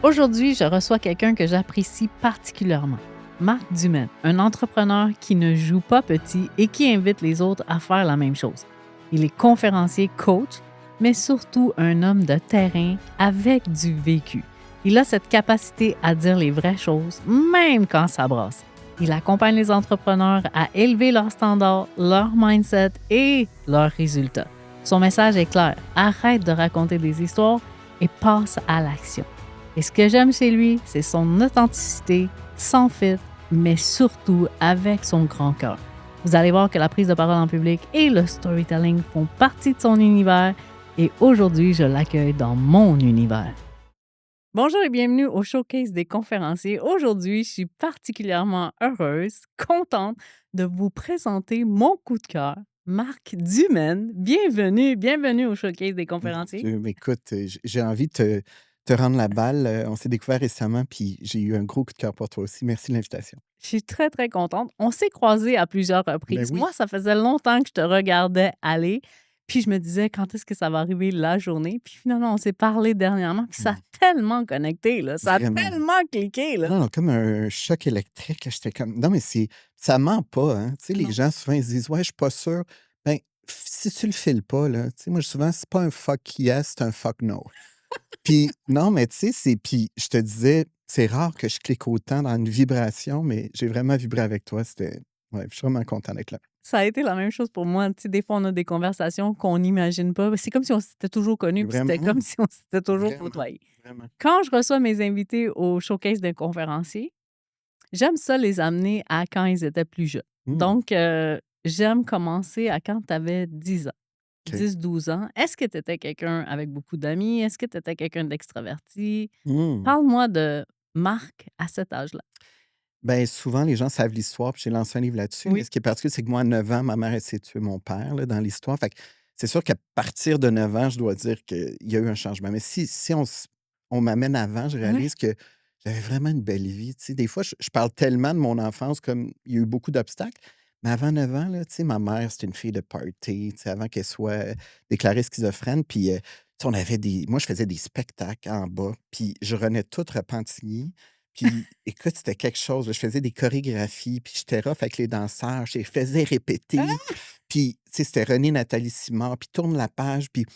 Aujourd'hui, je reçois quelqu'un que j'apprécie particulièrement, Marc Dumaine, un entrepreneur qui ne joue pas petit et qui invite les autres à faire la même chose. Il est conférencier, coach, mais surtout un homme de terrain avec du vécu. Il a cette capacité à dire les vraies choses, même quand ça brasse. Il accompagne les entrepreneurs à élever leurs standards, leur mindset et leurs résultats. Son message est clair, arrête de raconter des histoires et passe à l'action. Et ce que j'aime chez lui, c'est son authenticité, son fit, mais surtout avec son grand cœur. Vous allez voir que la prise de parole en public et le storytelling font partie de son univers et aujourd'hui, je l'accueille dans mon univers. Bonjour et bienvenue au Showcase des conférenciers. Aujourd'hui, je suis particulièrement heureuse, contente de vous présenter mon coup de cœur, Marc Dumaine. Bienvenue au Showcase des Mon conférenciers. Dieu, mais écoute, j'ai envie de te rendre la balle. On s'est découvert récemment, puis j'ai eu un gros coup de cœur pour toi aussi. Merci de l'invitation. Je suis très, très contente. On s'est croisés à plusieurs Ben reprises. oui, Moi, ça faisait longtemps que je te regardais aller, puis je me disais quand est-ce que ça va arriver la journée. Puis finalement, on s'est parlé dernièrement, puis ça a mmh, tellement connecté, là. Ça a vraiment. tellement cliqué, là. Non, non, comme un choc électrique, là, j'étais comme non, mais ça ment pas, hein. Tu sais, les Non. gens, souvent, ils se disent: «Ouais, je suis pas sûr». Ben, si tu le files pas, là, tu sais, moi, souvent, c'est pas un fuck yes, c'est un fuck no. Puis non, mais tu sais, puis je te disais, c'est rare que je clique autant dans une vibration, mais j'ai vraiment vibré avec toi. Ouais, je suis vraiment content d'être là. Ça a été la même chose pour moi. Tu sais, des fois, on a des conversations qu'on n'imagine pas. C'est comme si on s'était toujours connus, puis Vraiment, c'était comme si on s'était toujours vraiment, côtoyés. vraiment. Quand je reçois mes invités au showcase d'un conférencier, j'aime ça les amener à quand ils étaient plus jeunes. Mmh, Donc, j'aime commencer à quand tu avais 10 ans, OK. 10-12 ans. Est-ce que tu étais quelqu'un avec beaucoup d'amis? Est-ce que tu étais quelqu'un d'extraverti? Mmh. Parle-moi de Marc à cet âge-là. Ben, souvent, les gens savent l'histoire, puis j'ai lancé un livre là-dessus, mais Oui. ce qui est particulier, c'est que moi, à 9 ans, ma mère, elle s'est tuée mon père, là, dans l'histoire. Fait que c'est sûr qu'à partir de 9 ans, je dois dire qu'il y a eu un changement. Mais si on m'amène avant, je Ouais. réalise que j'avais vraiment une belle vie, tu sais. Des fois, je parle tellement de mon enfance comme il y a eu beaucoup d'obstacles, mais avant 9 ans, là, tu sais, ma mère, c'était une fille de party, tu sais, avant qu'elle soit, déclarée schizophrène, puis, tu sais, on avait des moi, je faisais des spectacles en bas, puis je renais toute repentigny. Puis écoute, c'était quelque chose, là. Je faisais des chorégraphies, puis j'étais rough avec les danseurs, je les faisais répéter. Ah! Puis, tu sais, c'était René Nathalie Simard, puis tourne la page, puis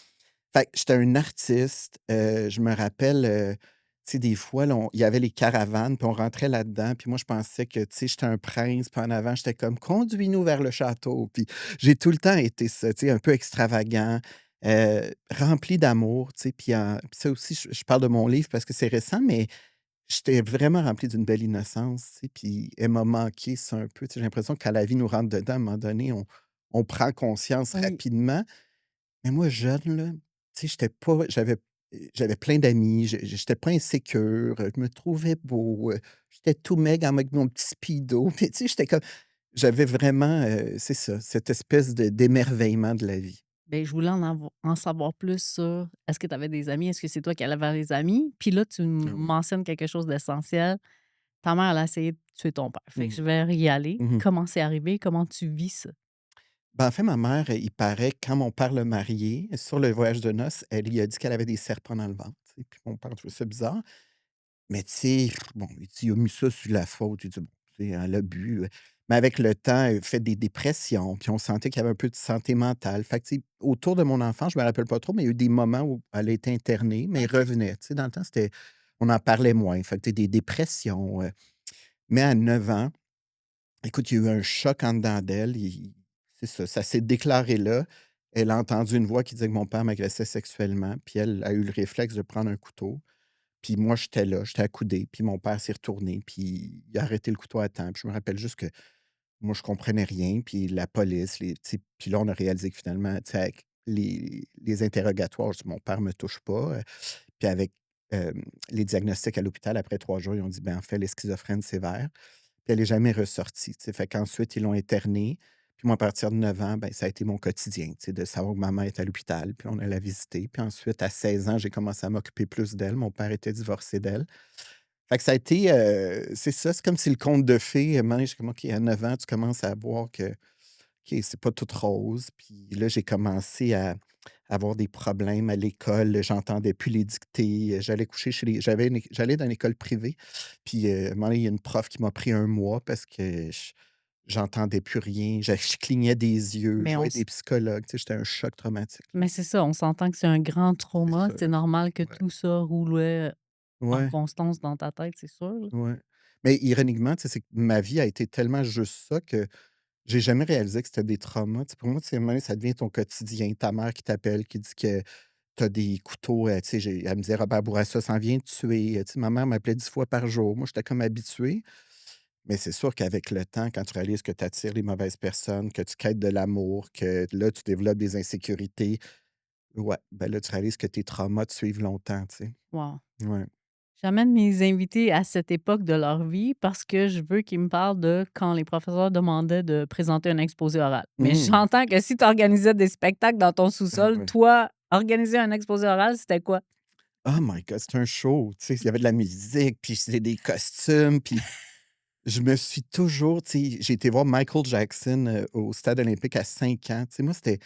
fait que j'étais un artiste. Je me rappelle, tu sais, des fois, là, il y avait les caravanes, puis on rentrait là-dedans, puis moi, je pensais que, tu sais, j'étais un prince, puis en avant, j'étais comme: «Conduis-nous vers le château». Puis j'ai tout le temps été ça, tu sais, un peu extravagant, rempli d'amour, tu sais, puis ça aussi, je parle de mon livre parce que c'est récent, mais j'étais vraiment rempli d'une belle innocence, tu sais, puis elle m'a manqué ça un peu, tu sais, j'ai l'impression que quand la vie nous rentre dedans, à un moment donné, on prend conscience Oui. rapidement. Mais moi, jeune, là, tu sais, j'étais pas j'avais plein d'amis, j'étais pas insécure, je me trouvais beau, j'étais tout maigre avec mon petit speedo, puis tu sais, j'étais comme j'avais vraiment, c'est ça, cette espèce d'émerveillement de la vie. Bien, je voulais en savoir plus sur est-ce que tu avais des amis? Est-ce que c'est toi qui allais vers les amis? Puis là, tu Ah oui. mentionnes quelque chose d'essentiel. Ta mère, elle a essayé de tuer ton père. Fait que Mmh. je vais y aller. Mmh. Comment c'est arrivé? Comment tu vis ça? Ben, en fait, ma mère, il paraît, quand mon père l'a mariée, sur le voyage de noces, elle lui a dit qu'elle avait des serpents dans le ventre, tu sais, puis mon père trouvait ça bizarre. Mais tu sais, bon, il dit: «Il a mis ça sur la faute». Il dit: «Bon, tu sais, elle a bu», mais avec le temps, elle a fait des dépressions, puis on sentait qu'il y avait un peu de santé mentale. Fait que, tu sais, autour de mon enfance, je me rappelle pas trop, mais il y a eu des moments où elle a été internée, mais elle OK. revenait. Tu sais, dans le temps, on en parlait moins. Fait que, tu sais, des dépressions, mais à 9 ans, écoute, il y a eu un choc en dedans d'elle. C'est ça, ça s'est déclaré là. Elle a entendu une voix qui disait que mon père m'agressait sexuellement, puis elle a eu le réflexe de prendre un couteau. Puis moi, j'étais là, j'étais accoudé, puis mon père s'est retourné, puis il a arrêté le couteau à temps. Puis je me rappelle juste que moi, je comprenais rien, puis la police, tu sais, puis là, on a réalisé que finalement, tu sais, avec les interrogatoires, je dis: «Mon père me touche pas», puis avec, les diagnostics à l'hôpital, après 3 jours, ils ont dit: «Ben, en fait, elle est schizophrène sévère». Puis elle est jamais ressortie, tu sais. Fait qu'ensuite, ils l'ont internée. Puis moi, à partir de 9 ans, ben, ça a été mon quotidien, tu sais, de savoir que maman est à l'hôpital, puis on allait la visiter. Puis ensuite, à 16 ans, j'ai commencé à m'occuper plus d'elle. Mon père était divorcé d'elle. Fait que ça a été, c'est ça, c'est comme si le conte de fées, à un moment donné, j'ai comme: «OK, à 9 ans, tu commences à voir que, OK, c'est pas tout rose». Puis là, j'ai commencé avoir des problèmes à l'école, j'entendais plus les dictées, j'allais coucher chez les j'allais dans une école privée, puis, un moment donné, il y a une prof qui m'a pris un mois parce que j'entendais plus rien, je clignais des yeux, Mais je on voyais s des psychologues, tu sais, j'étais un choc traumatique, là. mais c'est ça, on s'entend que c'est un grand C'est trauma, sûr, c'est normal que ouais. tout ça roulait en Ouais, constance dans ta tête, c'est sûr, là. ouais. Mais ironiquement, tu sais, c'est que ma vie a été tellement juste ça que j'ai jamais réalisé que c'était des traumas. Tu sais, pour moi, tu sais, à un moment donné, ça devient ton quotidien. Ta mère qui t'appelle, qui dit que tu as des couteaux, tu sais, elle me disait: «Robert Bourassa s'en vient te tuer». Tu sais, ma mère m'appelait 10 fois par jour. Moi, j'étais comme habitué. Mais c'est sûr qu'avec le temps, quand tu réalises que tu attires les mauvaises personnes, que tu quêtes de l'amour, que là, tu développes des insécurités, ouais, ben là, tu réalises que tes traumas te suivent longtemps, tu sais. Wow. Ouais. J'amène mes invités à cette époque de leur vie parce que je veux qu'ils me parlent de quand les professeurs demandaient de présenter un exposé oral. Mais Mmh. j'entends que si tu organisais des spectacles dans ton Ah sous-sol, ouais. toi, organiser un exposé oral, c'était quoi? Oh my god, c'était un show, tu sais, il y avait de la musique, puis c'était des costumes, puis je me suis toujours tu sais, j'ai été voir Michael Jackson, au stade olympique à 5 ans. Tu sais, moi, c'était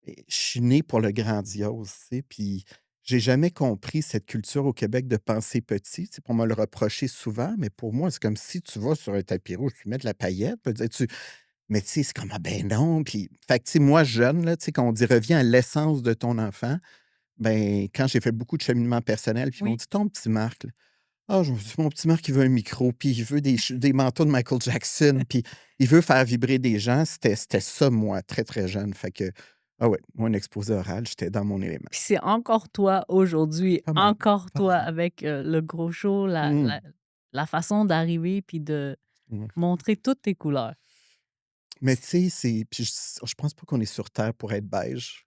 je suis né pour le grandiose, tu sais, puis j'ai jamais compris cette culture au Québec de penser petit. Tu sais, on me le reproché souvent, mais pour moi, c'est comme si tu vas sur un tapis rouge, tu mets de la paillette, peut dire tu mais tu sais, c'est comme: «Ah ben non», puis fait que tu sais, moi, jeune, là, tu sais, quand on dit: «Reviens à l'essence de ton enfant», ben, quand j'ai fait beaucoup de cheminement personnel, puis ils m'ont Oui. dit: «Ton petit Marc, là». Ah, je me dis: «Mon petit Marc, il veut un micro, puis il veut des manteaux de Michael Jackson, puis il veut faire vibrer des gens». C'était ça, moi, très, très jeune. Fait que, ah ouais, moi, un exposé oral, j'étais dans mon élément. Puis c'est encore toi aujourd'hui, Pas mal, encore pas toi mal. avec, le gros show, la Mmh. la la façon d'arriver puis de Ouais. montrer toutes tes couleurs. Mais tu sais, c'est puis je pense pas qu'on est sur terre pour être beige.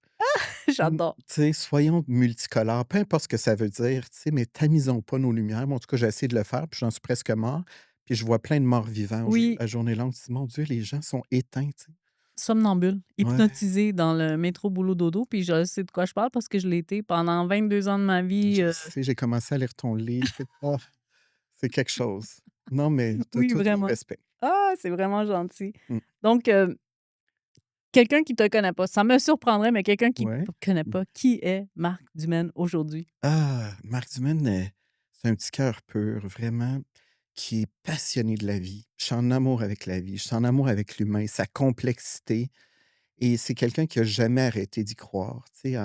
Mmh, J'adore. tu sais, soyons multicolores, peu importe ce que ça veut dire, tu sais, mais tamisons pas nos lumières. Moi, en tout cas, j'ai essayé de le faire, puis j'en suis presque mort. Puis je vois plein de morts vivants Oui, à journée longue. Je dis: «Mon Dieu, les gens sont éteints», tu sais. somnambule, Ouais. hypnotisée dans le métro boulot dodo, puis je sais de quoi je parle parce que je l'ai été pendant 22 ans de ma vie, Je sais, j'ai commencé à lire ton livre. C'est quelque chose. Non, mais tu as oui, tout mon vraiment. respect. Ah, c'est vraiment gentil. Mmh. Donc, quelqu'un qui te connaît pas, ça me surprendrait, mais quelqu'un qui Ouais. te connaît Mmh. pas, qui est Marc Dumaine aujourd'hui? Ah, Marc Dumaine, c'est un petit cœur pur, vraiment, qui est passionné de la vie. Je suis en amour avec la vie, je suis en amour avec l'humain, sa complexité et c'est quelqu'un qui a jamais arrêté d'y croire, tu sais,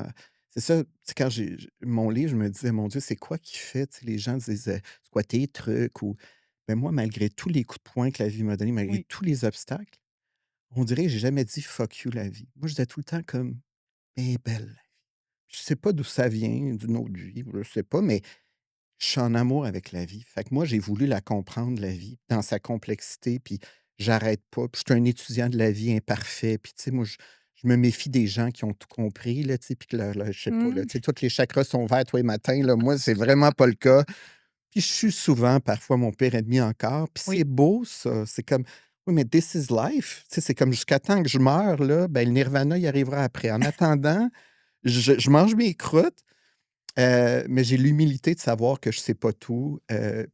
c'est ça, tu sais, quand j'ai mon livre, je me disais: «Mon Dieu, c'est quoi qui fait?» Tu sais, les gens disaient: «C'est quoi tes trucs?» ou mais moi, malgré tous les coups de poing que la vie m'a donnés, malgré Oui, tous les obstacles, on dirait que j'ai jamais dit: «Fuck you la vie». Moi, je disais tout le temps comme: «Elle est belle». Je sais pas d'où ça vient, d'une autre vie, je sais pas, mais je suis en amour avec la vie. Fait que moi, j'ai voulu la comprendre, la vie, dans sa complexité, puis j'arrête pas. Puis je suis un étudiant de la vie imparfait. Puis, tu sais, moi, je me méfie des gens qui ont tout compris, là, tu sais, puis que je sais pas, là, mmh, tu sais, tous les chakras sont verts tous les matins, là. Moi, c'est vraiment pas le cas. Puis je suis souvent, parfois, mon pire ennemi encore. Puis oui, c'est beau, ça. C'est comme, oui, mais this is life. Tu sais, c'est comme jusqu'à temps que je meure, là, ben, le nirvana, il arrivera après. En attendant, je mange mes croûtes, mais j'ai l'humilité de savoir que je sais pas tout.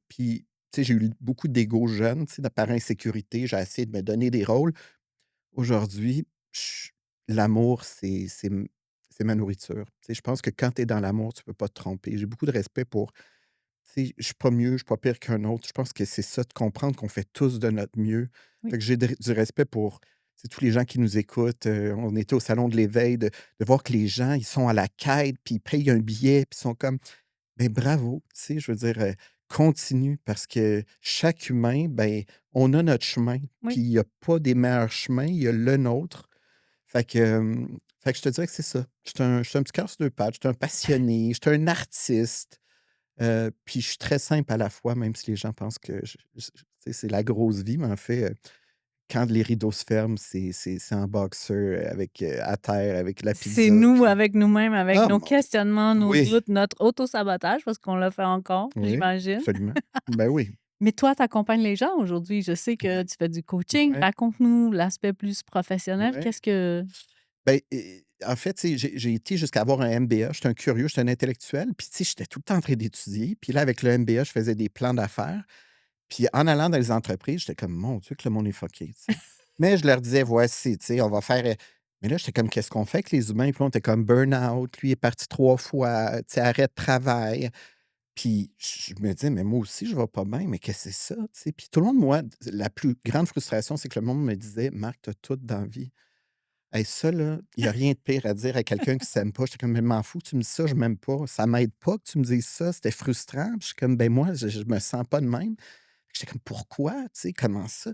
Puis, tu sais, j'ai eu beaucoup d'ego jeune, tu sais, de par insécurité, j'ai essayé de me donner des rôles. Aujourd'hui, l'amour, c'est ma nourriture. Tu sais, je pense que quand tu es dans l'amour, tu peux pas te tromper. J'ai beaucoup de respect pour tu sais, je suis pas mieux, je suis pas pire qu'un autre. Je pense que c'est ça, de comprendre qu'on fait tous de notre mieux. oui, Fait que j'ai du respect pour, tu sais, tous les gens qui nous écoutent. On était au salon de l'éveil, de voir que les gens, ils sont à la quête, puis ils payent un billet, puis ils sont comme, ben bravo, tu sais, je veux dire, continue parce que chaque humain, ben, on a notre chemin, puis oui. il y a pas des meilleurs chemins, il y a le nôtre. Fait que je te dirais que c'est ça. Je suis un petit cœur sur 2 pattes, je suis un passionné, je suis un artiste. Puis je suis très simple à la fois, même si les gens pensent que tu sais, c'est la grosse vie, mais en fait, quand les rideaux se ferment, c'est en boxeur, avec, à terre, avec la C'est pizza, nous puis avec nous-mêmes, avec ah nos mon questionnements, nos oui, doutes, notre autosabotage, parce qu'on le fait encore, oui, j'imagine. absolument. Ben oui, Mais toi, tu accompagnes les gens aujourd'hui. Je sais que tu fais du coaching. ouais, Raconte-nous l'aspect plus professionnel. ouais. Qu'est-ce que Ben, en fait, tu sais, j'ai été jusqu'à avoir un MBA. J'étais un curieux, j'étais un intellectuel, puis tu sais, j'étais tout le temps en train d'étudier. Puis là, avec le MBA, je faisais des plans d'affaires. Puis en allant dans les entreprises, j'étais comme: «Mon Dieu que le monde est fucké», tu sais. Mais je leur disais: «Voici, tu sais, on va faire» Mais là, j'étais comme: «Qu'est-ce qu'on fait avec les humains?» Puis là, on était comme burn-out, lui est parti 3 fois, tu sais, arrêt de travail. Puis je me disais: «Mais moi aussi, je vais pas bien, mais qu'est-ce que c'est ça?» Tu sais? Puis tout le monde, moi, la plus grande frustration, c'est que le monde me disait: «Marc, tu as tout dans la vie». Hey, ça là, il y a rien de pire à dire à quelqu'un qui s'aime pas. J'étais comme: «Mais m'en fous que tu me dis ça, je m'aime pas. Ça m'aide pas que tu me dises ça, c'était frustrant». Puis je suis comme: «Ben moi, je me sens pas de même». J'étais comme: «Pourquoi?» Tu sais? «Comment ça?»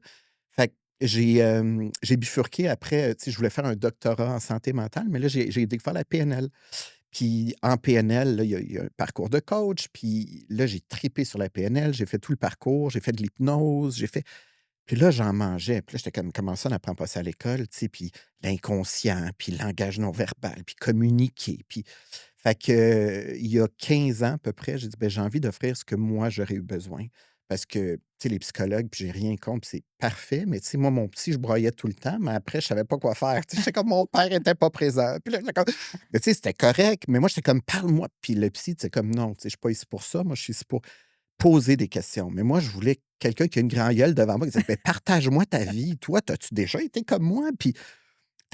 Fait que j'ai bifurqué après, tu sais, je voulais faire un doctorat en santé mentale, mais là, j'ai découvert la PNL. Puis en PNL, là, il y a un parcours de coach, puis là, j'ai tripé sur la PNL, j'ai fait tout le parcours, j'ai fait de l'hypnose, j'ai fait puis là, j'en mangeais. Puis là, j'étais comme: «Comment ça, on n'apprend pas ça à l'école?» Tu sais? Puis l'inconscient, puis le langage non verbal, puis communiquer, puis fait que, il y a 15 ans à peu près, j'ai dit: «Ben, j'ai envie d'offrir ce que moi, j'aurais eu besoin». Parce que, tu sais, les psychologues, puis j'ai rien contre, puis c'est parfait, mais tu sais, moi, mon petit, je broyais tout le temps, mais après, je savais pas quoi faire. Tu sais, j'étais comme: «Mon père était pas présent». Puis là, j'étais comme mais tu sais, c'était correct, mais moi, j'étais comme: «Parle-moi». Puis le psy, tu sais, comme: «Non, tu sais, je suis pas ici pour ça. Moi, je suis ici pour poser des questions». Mais moi, je voulais quelqu'un qui a une grande gueule devant moi qui disait: «Beh, partage-moi ta vie. Toi, as-tu déjà été comme moi?» Puis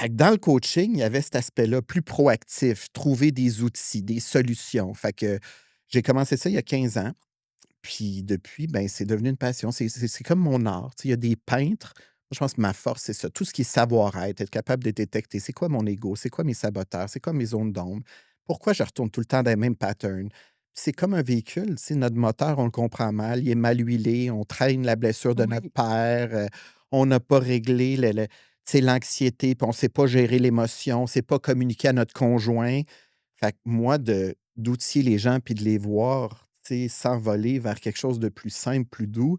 fait que dans le coaching, il y avait cet aspect-là plus proactif, trouver des outils, des solutions. Fait que j'ai commencé ça il y a 15 ans. Puis depuis, ben, c'est devenu une passion. C'est comme mon art. Tu sais, il y a des peintres. Moi, je pense que ma force, c'est ça. Tout ce qui est savoir-être, être capable de détecter c'est quoi mon ego, c'est quoi mes saboteurs, c'est quoi mes zones d'ombre, pourquoi je retourne tout le temps dans les mêmes patterns. C'est comme un véhicule. Tu sais, notre moteur, on le comprend mal, il est mal huilé, on traîne la blessure de notre Oui. père, on n'a pas réglé tu sais, l'anxiété, puis on ne sait pas gérer l'émotion, on ne sait pas communiquer à notre conjoint. Fait que moi, d'outiller les gens puis de les voir, tu sais, s'envoler vers quelque chose de plus simple, plus doux,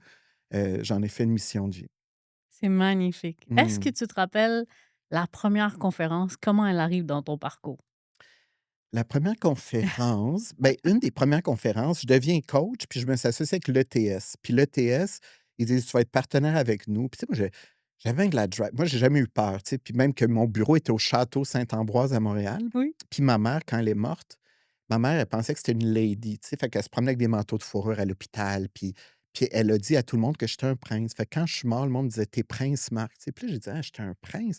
j'en ai fait une mission de vie. C'est magnifique. Est-ce que Mmh. tu te rappelles la première conférence, comment elle arrive dans ton parcours? La première conférence, ben, une des premières conférences, je deviens coach, puis je me suis associé avec l'ETS. Puis l'ETS, ils disent: «Tu vas être partenaire avec nous». Puis tu sais, moi, j'avais de la drive. Moi, j'ai jamais eu peur, tu sais, puis même que mon bureau était au château Saint-Ambroise à Montréal. Oui. Puis ma mère, quand elle est morte, ma mère, elle pensait que c'était une lady, tu sais, fait qu'elle se promenait avec des manteaux de fourrure à l'hôpital, puis elle a dit à tout le monde que j'étais un prince. Fait que quand je suis mort, le monde disait: «Tu prince Marc», tu sais. Puis là, j'ai dit: «Ah, j'étais un prince».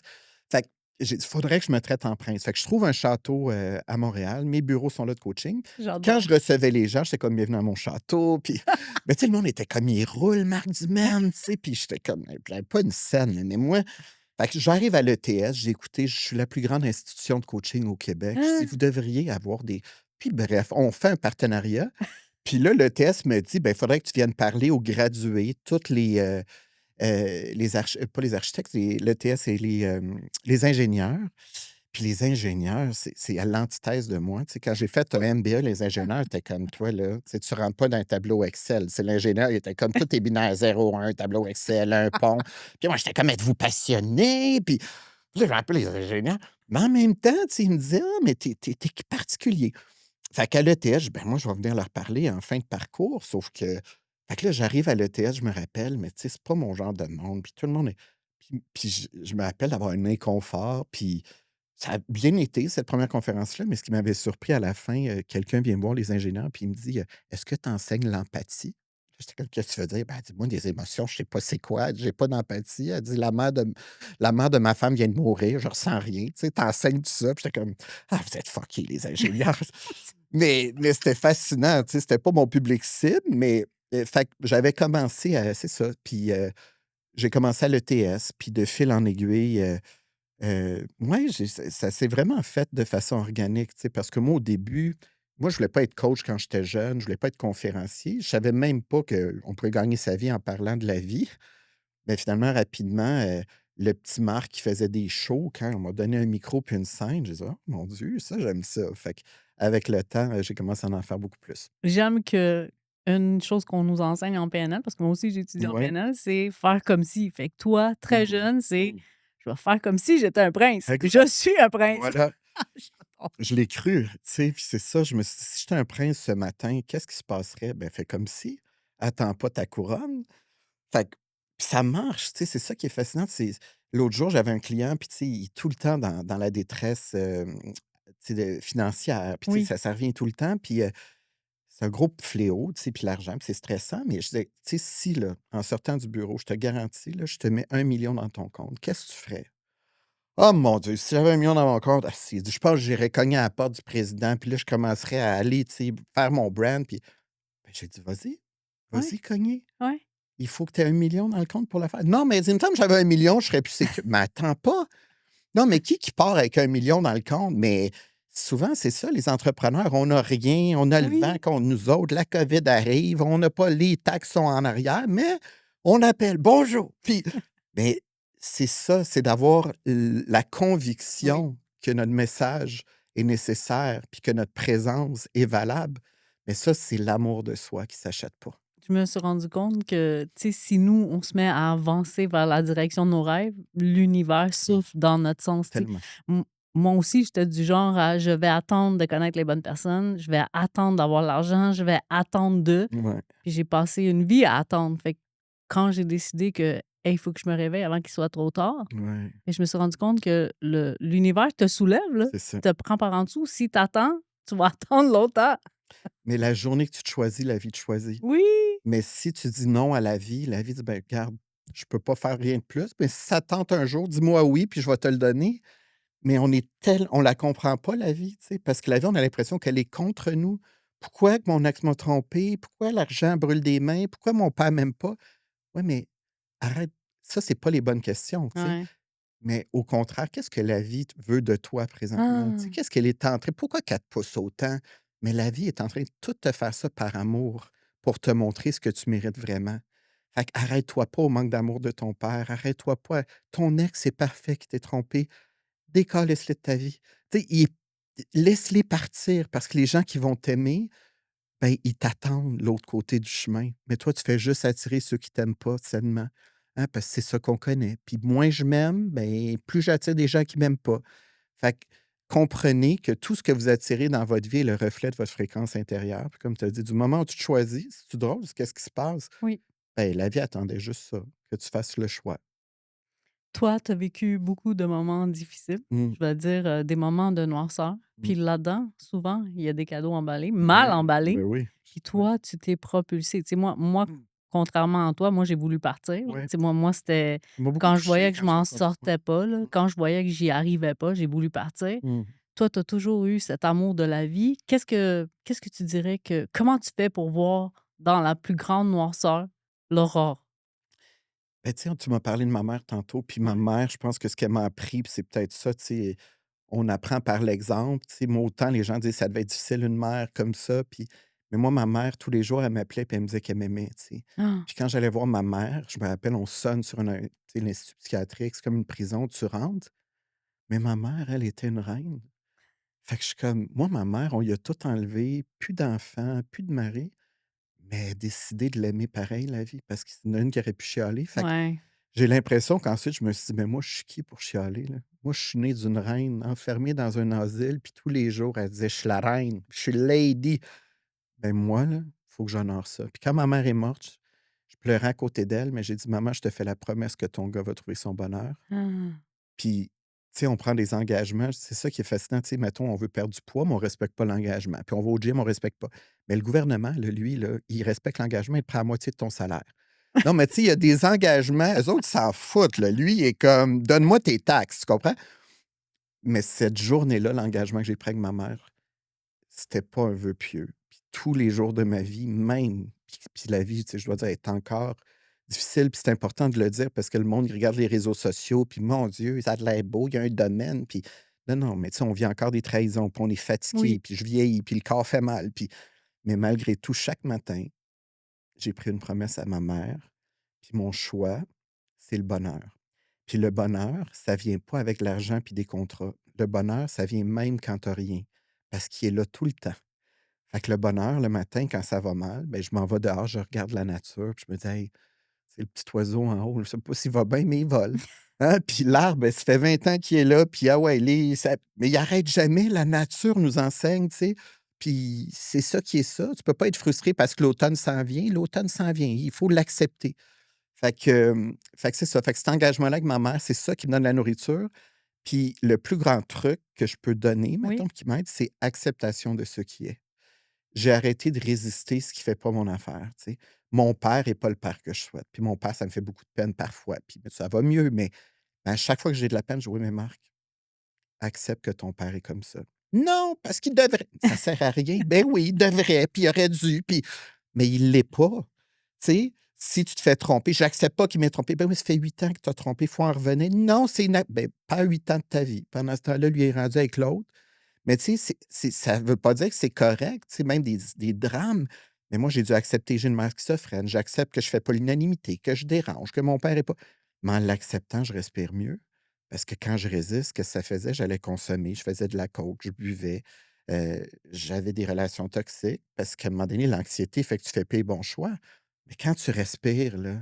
Fait que j'ai dit: «Faudrait que je me traite en prince». Fait que je trouve un château, à Montréal. Mes bureaux sont là de coaching. Puis quand J'adore. je recevais les gens, j'étais comme: «Bienvenue à mon château». Puis mais tu sais, le monde était comme: «Il roule Marc Dumaine», tu sais. Puis j'étais comme j'avais pas une scène, là, mais moi fait que j'arrive à l'ETS, j'ai écouté, je suis la plus grande institution de coaching au Québec. Je dis: Hein? «Vous devriez avoir des» puis bref, on fait un partenariat. Puis là, l'ETS me dit: «Ben, il faudrait que tu viennes parler aux gradués, toutes les pas les architectes, l'ETS et les ingénieurs». Puis les ingénieurs, c'est à l'antithèse de moi. Tu sais, quand j'ai fait un MBA, les ingénieurs étaient comme toi, là. Tu sais, tu rentres pas dans un tableau Excel. C'est l'ingénieur, il était comme tout est binaire 0, 1, tableau Excel, un pont. Puis moi, j'étais comme: «Êtes-vous passionné?» Puis là, j'ai appelé les ingénieurs. Mais en même temps, tu sais, ils me disaient: «Ah, mais t'es particulier». Fait qu'à l'ETS, je dis: «Ben, moi, je vais venir leur parler en fin de parcours», sauf que fait que là, j'arrive à l'ETS, je me rappelle, mais tu sais, c'est pas mon genre de monde, puis tout le monde est puis je me rappelle d'avoir un inconfort, puis ça a bien été cette première conférence-là, mais ce qui m'avait surpris à la fin, quelqu'un vient me voir, les ingénieurs, puis il me dit: «Est-ce que tu enseignes l'empathie?» J'étais comme: «Qu'est-ce que tu veux dire?» Ben, elle dit: «Moi, des émotions, je sais pas c'est quoi, j'ai pas d'empathie». Elle dit: «La mère de ma femme vient de mourir, je ressens rien, tu sais, tu enseignes tout ça». Puis j'étais comme: «Ah, vous êtes fuckés, les ingénieurs». Mais c'était fascinant, tu sais, c'était pas mon public cible, mais fait que j'avais commencé à c'est ça, puis j'ai commencé à l'ETS, puis de fil en aiguille, ouais, ça s'est vraiment fait de façon organique, tu sais, parce que moi, au début, moi, je voulais pas être coach quand j'étais jeune, je voulais pas être conférencier. Je savais même pas qu'on pouvait gagner sa vie en parlant de la vie. Mais finalement, rapidement, le petit Marc qui faisait des shows, quand on m'a donné un micro puis une scène, j'ai dit: «Oh mon Dieu, ça, j'aime ça». Fait qu'avec le temps, j'ai commencé à en faire beaucoup plus. J'aime que une chose qu'on nous enseigne en PNL, parce que moi aussi j'ai étudié en Ouais. PNL, c'est faire comme si. Fait que toi, très Mmh. jeune, c'est: Mmh. «Je vais faire comme si j'étais un prince. Je Exact. suis un prince». Voilà. J'adore. Je l'ai cru, tu sais? Puis c'est ça, je me suis dit: «Si j'étais un prince ce matin, qu'est-ce qui se passerait?» Ben, fais comme si. Attends pas ta couronne. Fait que puis ça marche, tu sais? C'est ça qui est fascinant. C'est l'autre jour, j'avais un client, puis tu sais, il est tout le temps dans la détresse, tu sais, financière. Puis tu sais, Oui. ça revient tout le temps. Puis, c'est un gros fléau, tu sais? Puis l'argent, puis c'est stressant. Mais je disais: «Tu sais, si là, en sortant du bureau, je te garantis, là, je te mets 1 million dans ton compte, qu'est-ce que tu ferais?» Oh mon Dieu, si j'avais 1 million dans mon compte, il dit: «Je pense que j'irais cogner à la porte du président, puis là, je commencerais à aller, tu sais, faire mon brand», puis j'ai dit: «Vas-y, Ouais, vas-y cogner. ouais. Il faut que tu aies 1 million dans le compte pour le faire». «Non, mais il me semble que j'avais 1 million, je serais plus mais attends pas! Non, mais qui part avec 1 million dans le compte?» Mais souvent, c'est ça, les entrepreneurs, on n'a rien, on a le vent Oui, contre nous autres, la COVID arrive, on n'a pas les taxes sont en arrière, mais on appelle: «Bonjour!» Puis mais c'est ça, c'est d'avoir la oui. conviction que notre message est nécessaire, puis que notre présence est valable. Mais ça, c'est l'amour de soi qui ne s'achète pas. Je me suis rendu compte que, tu sais, si nous, on se met à avancer vers la direction de nos rêves, l'univers Mmh, souffle dans notre sens, tu sais. tellement. M Moi aussi, j'étais du genre à je vais attendre de connaître les bonnes personnes, je vais attendre d'avoir l'argent, je vais attendre de Ouais, puis j'ai passé une vie à attendre. Fait que quand j'ai décidé que, hey, il faut que je me réveille avant qu'il soit trop tard, ouais, et je me suis rendu compte que l'univers te soulève, là, c'est ça. te prend par en dessous. Si tu attends, tu vas attendre longtemps. Mais la journée que tu te choisis, la vie te choisit. Oui! Mais si tu dis non à la vie dit: «Ben, regarde, je peux pas faire rien de plus, mais si ça te tente un jour, dis-moi oui, puis je vais te le donner». Mais on la comprend pas la vie, tu sais, parce que la vie, on a l'impression qu'elle est contre nous. Pourquoi que mon ex m'a trompé? Pourquoi l'argent brûle des mains? Pourquoi mon père m'aime pas? Ouais, mais arrête, ça, c'est pas les bonnes questions, tu sais. Ouais. Mais au contraire, qu'est-ce que la vie veut de toi présentement? Tu sais, Ah! qu'est-ce qu'elle est en train pourquoi qu'elle te pousse autant? Mais la vie est en train de tout te faire ça par amour, pour te montrer ce que tu mérites vraiment. Fait qu'arrête-toi pas au manque d'amour de ton père, arrête-toi pas ton ex, c'est parfait qui t'ait trompé, décalisse-les de ta vie. Tu sais, laisse-les partir parce que les gens qui vont t'aimer, ben, ils t'attendent de l'autre côté du chemin. Mais toi, tu fais juste attirer ceux qui t'aiment pas sainement, hein, parce que c'est ça qu'on connaît. Puis moins je m'aime, ben, plus j'attire des gens qui m'aiment pas. Fait que comprenez que tout ce que vous attirez dans votre vie est le reflet de votre fréquence intérieure. Puis comme tu as dit, du moment où tu te choisis, c'est drôle, qu'est-ce qui se passe? Oui. Ben, la vie attendait juste ça, que tu fasses le choix. Toi, tu as vécu beaucoup de moments difficiles, Mmh, je vais dire, des moments de noirceur. mmh. Puis là-dedans, souvent, il y a des cadeaux emballés, Ben mal oui, emballés. ben oui. Puis Ouais. toi, tu t'es propulsé. Tu sais, moi, contrairement à toi, moi, j'ai voulu partir. Tu Ouais. sais, moi, c'était Ça m'a beaucoup quand je voyais touché que je quand tu m'en m'as conté ça. sortais pas, là, quand je voyais que j'y arrivais pas, j'ai voulu partir. Mmh. Toi, tu as toujours eu cet amour de la vie. Qu'est-ce que tu dirais que comment tu fais pour voir dans la plus grande noirceur l'aurore? Ben, tu sais, tu m'as parlé de ma mère tantôt, puis ma Ouais. mère, je pense que ce qu'elle m'a appris, puis c'est peut-être ça, tu sais, on apprend par l'exemple. Tu sais, moi, autant les gens disent: «Ça devait être difficile une mère comme ça», puis mais moi, ma mère, tous les jours, elle m'appelait puis elle me disait qu'elle m'aimait, tu sais. Ah! Puis quand j'allais voir ma mère, je me rappelle, on sonne sur tu sais, l'institut psychiatrique, c'est comme une prison, tu rentres, mais ma mère, elle était une reine. Fait que je suis comme moi, ma mère, on lui a tout enlevé, plus d'enfants, plus de mari, mais elle a décidé de l'aimer pareil, la vie, parce qu'il y en a une qui aurait pu chialer. Fait que Ouais. j'ai l'impression qu'ensuite, je me suis dit: «Mais moi, je suis qui pour chialer, là? Moi, je suis né d'une reine, enfermée dans un asile, puis tous les jours, elle disait: "Je suis la reine, je suis lady"». Ben moi, là, il faut que j'honore ça. Puis quand ma mère est morte, je pleurais à côté d'elle, mais j'ai dit: «Maman, je te fais la promesse que ton gars va trouver son bonheur». Ah! Puis, tu sais, on prend des engagements. C'est ça qui est fascinant. Tu sais, mettons, on veut perdre du poids, mais on ne respecte pas l'engagement. Puis on va au gym, on ne respecte pas. Mais le gouvernement, là, lui, là, il respecte l'engagement, il te prend la moitié de ton salaire. Non, mais tu sais, il y a des engagements, eux autres, ils s'en foutent, là. Lui, il est comme: «Donne-moi tes taxes», tu comprends? Mais cette journée-là, l'engagement que j'ai pris avec ma mère, c'était pas un vœu pieux. Puis tous les jours de ma vie, même, puis la vie, tu sais, je dois dire, est encore difficile, puis c'est important de le dire parce que le monde, il regarde les réseaux sociaux, puis mon Dieu, ça a de l'air beau, il y a un domaine, puis non, non, mais tu sais, on vit encore des trahisons, puis on est fatigué, Oui. puis je vieillis, puis le corps fait mal, puis mais malgré tout, chaque matin, j'ai pris une promesse à ma mère, puis mon choix, c'est le bonheur. Puis le bonheur, ça vient pas avec l'argent puis des contrats. Le bonheur, ça vient même quand tu as rien, parce qu'il est là tout le temps. Fait que le bonheur, le matin, quand ça va mal, ben, je m'en vais dehors, je regarde la nature, puis je me dis: «Hey, c'est le petit oiseau en haut, je sais pas s'il va bien, mais il vole». Hein? Puis l'arbre, ben, ça fait 20 ans qu'il est là, puis ah ouais, mais il arrête jamais, la nature nous enseigne, tu sais? Puis c'est ça qui est ça. Tu peux pas être frustré parce que l'automne s'en vient, il faut l'accepter. Fait que c'est ça. Fait que cet engagement-là avec ma mère, c'est ça qui me donne la nourriture. Puis le plus grand truc que je peux donner, Oui. mettons, qui m'aide, c'est acceptation de ce qui est. J'ai arrêté de résister ce qui fait pas mon affaire, tu sais. Mon père est pas le père que je souhaite, puis mon père, ça me fait beaucoup de peine parfois, puis ça va mieux, mais À chaque fois que j'ai de la peine, je dis: «Oui, mais Marc, accepte que ton père est comme ça». «Non, parce qu'il devrait». Ça sert à rien. Ben oui, il devrait, puis il aurait dû, puis mais il l'est pas. Tu sais, si tu te fais tromper, j'accepte pas qu'il m'ait trompé. Ben oui, ça fait 8 ans que tu as trompé, il faut en revenir. Non, c'est ben, pas 8 ans de ta vie. Pendant ce temps-là, lui est rendu avec l'autre. Mais tu sais, ça veut pas dire que c'est correct, tu sais, même des drames. Mais moi, j'ai dû accepter, j'ai une mère schizophrène, j'accepte que je fais pas l'unanimité, que je dérange, que mon père est pas mais en l'acceptant, je respire mieux. Parce que quand je résiste, qu'est-ce que ça faisait? J'allais consommer, je faisais de la coke, je buvais, j'avais des relations toxiques parce qu'à un moment donné, l'anxiété fait que tu fais pas les bons choix. Mais quand tu respires, là,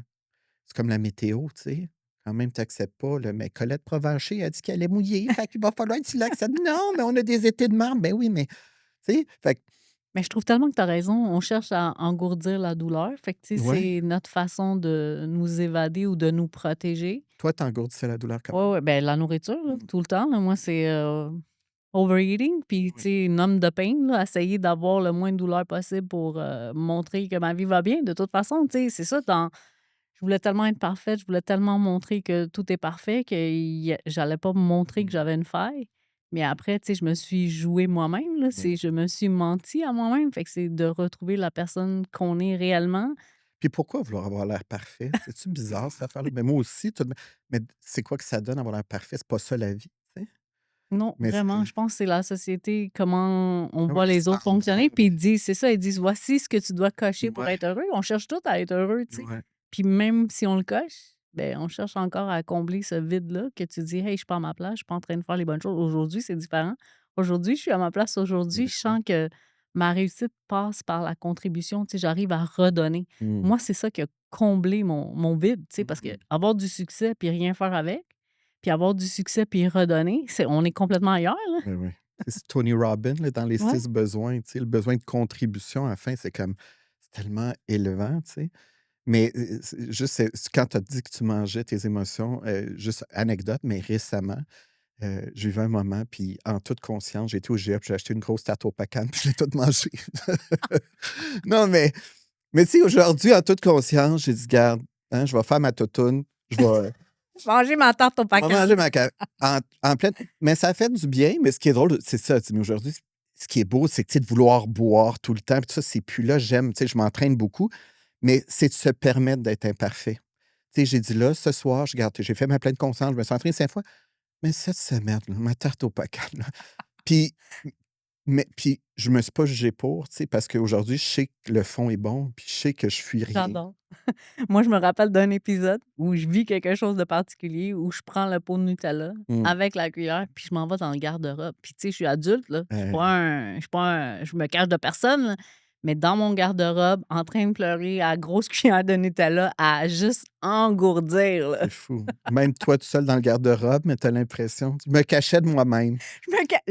c'est comme la météo, tu sais. Quand même, tu acceptes pas, là, mais Colette Provencher a dit qu'elle allait mouiller, fait qu'il va falloir que tu l'acceptes. Non, mais on a des étés de marde. Ben oui, mais tu sais, fait que Mais je trouve tellement que tu as raison. On cherche à engourdir la douleur. Fait que, tu sais, ouais, c'est notre façon de nous évader ou de nous protéger. toi, t'engourdissais la douleur comment? Ouais, ouais, ben la nourriture, là, Mmh. tout le temps, là. Moi, c'est, overeating, puis, tu Oui. sais, numb the pain, là, essayer d'avoir le moins de douleur possible pour, montrer que ma vie va bien. De toute façon, tu sais, c'est ça, je voulais tellement être parfaite, je voulais tellement montrer que tout est parfait que j'allais pas montrer que Mmh. j'avais une faille. Mais après, tu sais, je me suis jouée moi-même, là. Ben oui. Je me suis menti à moi-même. Fait que c'est de retrouver la personne qu'on est réellement. Puis pourquoi vouloir avoir l'air parfait? C'est-tu bizarre cette affaire-là? Mais moi aussi, tout de même mais c'est quoi que ça donne avoir l'air parfait? C'est pas ça la vie, tu sais? Non, Mais vraiment, c'est je pense que c'est la société, comment on oui, voit les autres fonctionner. Puis semblable. ils disent, c'est ça, ils disent, voici ce que tu dois cocher pour Ouais, être heureux. On cherche tout à être heureux, tu sais. ouais. Puis même si on le coche, ben on cherche encore à combler ce vide-là que tu dis, hey, je suis pas à ma place, je suis pas en train de faire les bonnes choses. Aujourd'hui, c'est différent. Aujourd'hui, je suis à ma place. Aujourd'hui, Ben je oui. sens que ma réussite passe par la contribution. Tu sais, j'arrive à redonner. Mmh. Moi, c'est ça qui a comblé mon vide, tu sais, parce que Mmh. avoir du succès puis rien faire avec, puis avoir du succès puis redonner, on est complètement ailleurs, là. Oui, oui. C'est Tony Robbins, là, dans les Ouais. 6 besoins, tu sais, le besoin de contribution à la fin, c'est comme c'est tellement élevant, tu sais. Mais, juste, quand tu as dit que tu mangeais tes émotions, juste anecdote, mais récemment, j'ai eu un moment, puis en toute conscience, j'ai été au GA, puis j'ai acheté une grosse tarte au Pacan, puis je l'ai toute mangée. Non, mais tu sais, aujourd'hui, en toute conscience, j'ai dit: «Garde, hein, je vais faire ma toutoune, je vais Manger ma tarte au je vais pacan. manger ma ca» en pleine mais ça a fait du bien, mais ce qui est drôle, c'est ça, tu sais, mais aujourd'hui, ce qui est beau, c'est que, tu sais, de vouloir boire tout le temps, puis tout ça, c'est plus là. J'aime, tu sais, je m'entraîne beaucoup, mais c'est de se permettre d'être imparfait. Tu sais, j'ai dit: «Là, ce soir, je garde j'ai fait ma pleine conscience, je me suis entraîné 5 fois, mais cette semaine, là, ma tarte au Pacan, là». Puis mais puis je me suis pas jugé pour, tu sais, parce qu'aujourd'hui, je sais que le fond est bon, puis je sais que je fuis rien. J'adore. Moi, je me rappelle d'un épisode où je vis quelque chose de particulier, où je prends le pot de Nutella Mmh. avec la cuillère, puis je m'en vais dans le garde-robe. Puis, tu sais, je suis adulte, là. Je suis pas je me cache de personne, là, mais dans mon garde-robe, en train de pleurer à grosse cuillère de Nutella, à juste engourdir, là. C'est fou. Même toi tout seul dans le garde-robe, mais tu as l'impression je me cachais de moi-même.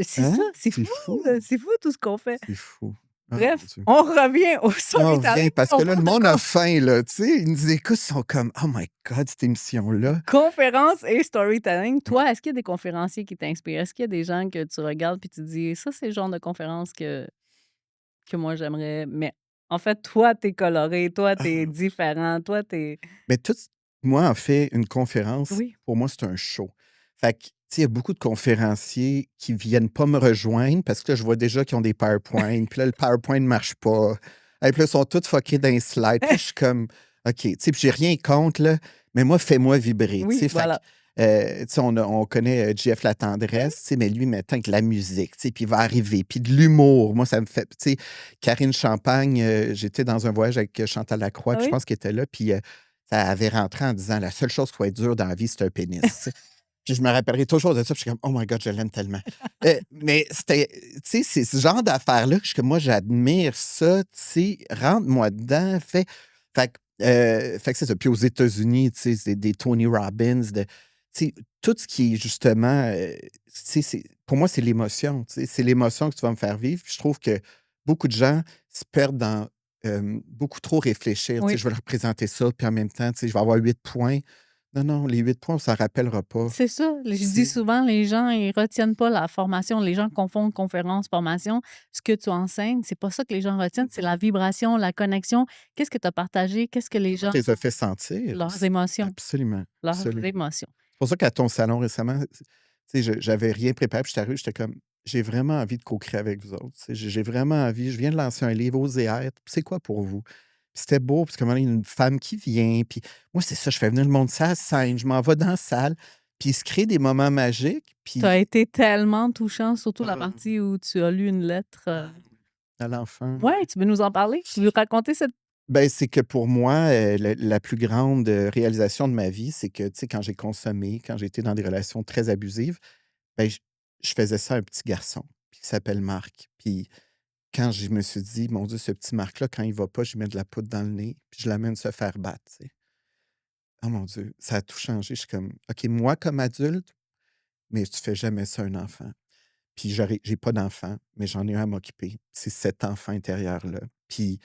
C'est Hein? ça, c'est C'est fou, fou, là, c'est fou tout ce qu'on fait. c'est fou. Ah mon Bref, Dieu. on revient au On storytelling, revient parce on que là, le parle de monde a faim, là, tu sais, ils nous écoutent, ils sont comme: «Oh my God, cette émission-là». conférence et storytelling. Ouais. Toi, est-ce qu'il y a des conférenciers qui t'inspirent? Est-ce qu'il y a des gens que tu regardes puis tu dis: «Ça, c'est le genre de conférence que moi j'aimerais», mais en fait, toi, t'es coloré, toi, t'es Ah, différent, toi, t'es mais tout moi, en fait, une conférence, oui. pour moi, c'est un show. Fait que, tu sais, il y a beaucoup de conférenciers qui viennent pas me rejoindre parce que là, je vois déjà qu'ils ont des PowerPoint, puis là, le PowerPoint ne marche pas. Et puis là, ils sont tous fuckés dans les slides. Puis là, je suis comme, OK, tu sais, puis j'ai rien contre, là, mais moi, fais-moi vibrer, tu Oui, sais. Fait que, voilà. tu sais, on connaît JF Oui. Latendresse, tu sais, mais lui, maintenant, avec de la musique, tu sais, puis il va arriver, puis de l'humour. Moi, ça me fait, tu sais, Karine Champagne, j'étais dans un voyage avec Chantal Lacroix, puis je Oui. pense qu'elle était là, puis ça avait rentré en disant: «La seule chose qui va être dure dans la vie, c'est un pénis», tu sais. Puis je me rappellerai toujours de ça, puis je suis comme: «Oh my God, je l'aime tellement». Mais c'était tu sais, c'est ce genre d'affaires-là que moi, j'admire ça, tu sais, rentre-moi dedans, fait que c'est ça. Puis aux États-Unis, tu sais, c'est des Tony Robbins, tu sais, tout ce qui est justement, tu sais, pour moi, c'est l'émotion, tu sais. C'est l'émotion que tu vas me faire vivre. Puis je trouve que beaucoup de gens se perdent dans, beaucoup trop réfléchir. Tu sais, Oui. je vais leur présenter ça, puis en même temps, tu sais, je vais avoir 8 points. Non, non, les 8 points, on s'en rappellera pas. C'est ça. Je dis C'est souvent, les gens, ils retiennent pas la formation. Les gens confondent conférence, formation. Ce que tu enseignes, c'est pas ça que les gens retiennent, c'est la vibration, la connexion. Qu'est-ce que tu as partagé? Qu'est-ce que les comment gens tu les as fait sentir leurs aussi. émotions, Absolument, leurs absolument. émotions. pour ça qu'à ton salon récemment, tu sais, j'avais rien préparé, puis j'étais arrivé, j'étais comme: «J'ai vraiment envie de co-créer avec vous autres, tu sais, j'ai vraiment envie, je viens de lancer un livre, Osez être, c'est quoi pour vous?» Puis c'était beau, parce qu'à un moment donné, il y a une femme qui vient, puis moi, c'est ça, je fais venir le monde sur la scène, je m'en vais dans la salle, puis il se crée des moments magiques, Tu as puis été tellement touchant, surtout la ah, partie où tu as lu une lettre. à l'enfant. Ouais, tu veux nous en parler? Tu veux raconter cette. Ben, c'est que pour moi, la plus grande, réalisation de ma vie, c'est que, tu sais, quand j'ai consommé, quand j'ai été dans des relations très abusives, ben, je faisais ça à un petit garçon, puis il s'appelle Marc. Puis quand je me suis dit: «Mon Dieu, ce petit Marc-là, quand il va pas, je lui mets de la poudre dans le nez, puis je l'amène se faire battre», tu sais. Oh mon Dieu, ça a tout changé. Je suis comme: «OK, moi comme adulte, mais tu fais jamais ça à un enfant». Puis j'ai pas d'enfant, mais j'en ai un à m'occuper. C'est cet enfant intérieur-là. Puis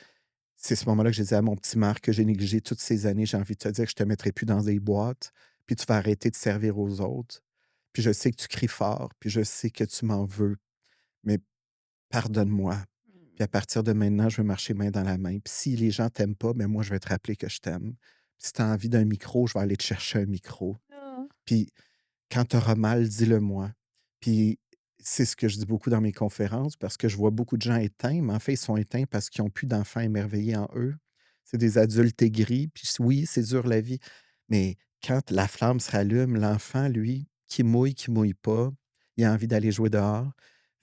c'est ce moment-là que j'ai dit à mon petit Marc que j'ai négligé toutes ces années: «J'ai envie de te dire que je te mettrai plus dans des boîtes, puis tu vas arrêter de servir aux autres. Puis je sais que tu cries fort, puis je sais que tu m'en veux, mais pardonne-moi. Puis à partir de maintenant, je veux marcher main dans la main. Puis si les gens t'aiment pas, ben moi, je vais te rappeler que je t'aime. Puis si tu as envie d'un micro, je vais aller te chercher un micro. Ah. Puis quand tu auras mal, dis-le-moi». Puis c'est ce que je dis beaucoup dans mes conférences parce que je vois beaucoup de gens éteints, mais en fait, ils sont éteints parce qu'ils n'ont plus d'enfants émerveillés en eux. C'est des adultes aigris, puis oui, c'est dur la vie. Mais quand la flamme se rallume, l'enfant, lui, qui mouille pas, il a envie d'aller jouer dehors.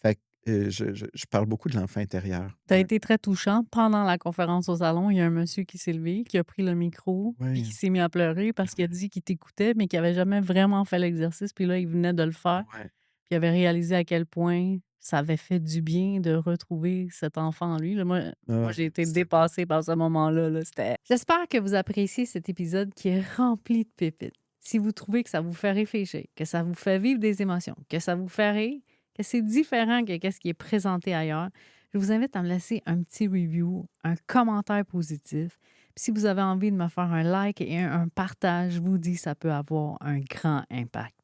Fait que je parle beaucoup de l'enfant intérieur. Tu as Ouais. été très touchant. Pendant la conférence au salon, il y a un monsieur qui s'est levé, qui a pris le micro, puis Ouais. qui s'est mis à pleurer parce qu'il a dit qu'il t'écoutait, mais qu'il n'avait jamais vraiment fait l'exercice. Puis là, il venait de le faire. Ouais. Puis il avait réalisé à quel point ça avait fait du bien de retrouver cet enfant en lui. Là, moi Ah, j'ai été c'était dépassée par ce moment-là. Là. J'espère que vous appréciez cet épisode qui est rempli de pépites. Si vous trouvez que ça vous fait réfléchir, que ça vous fait vivre des émotions, que ça vous fait rire, que c'est différent que ce qui est présenté ailleurs, je vous invite à me laisser un petit review, un commentaire positif. Puis si vous avez envie de me faire un like et un partage, je vous dis ça peut avoir un grand impact.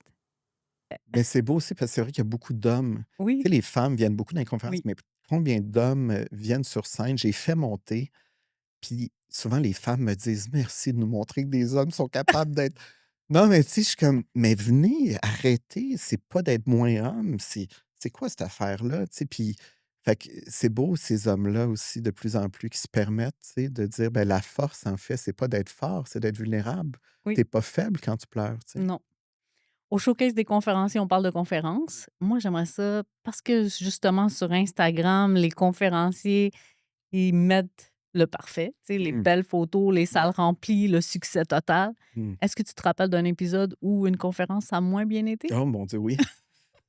mais c'est beau aussi parce que c'est vrai qu'il y a beaucoup d'hommes. Tu sais, Oui, les femmes viennent beaucoup dans les conférences, oui. mais combien d'hommes viennent sur scène? J'ai fait monter, puis souvent les femmes me disent: «Merci de nous montrer que des hommes sont capables d'être». Non, mais tu sais, je suis comme: «Mais venez, arrêtez, c'est pas d'être moins homme, c'est quoi cette affaire-là?» Tu sais, puis fait que c'est beau ces hommes-là aussi de plus en plus qui se permettent, tu sais, de dire: «Ben la force, en fait, c'est pas d'être fort, c'est d'être vulnérable. Oui, T'es pas faible quand tu pleures», tu sais? non. Au showcase des conférenciers, on parle de conférences. Moi, j'aimerais ça parce que justement sur Instagram, les conférenciers, ils mettent le parfait, tu sais, les Mmh. belles photos, les salles remplies, le succès total. Mmh. Est-ce que tu te rappelles d'un épisode où une conférence a moins bien été? Oh mon Dieu, oui.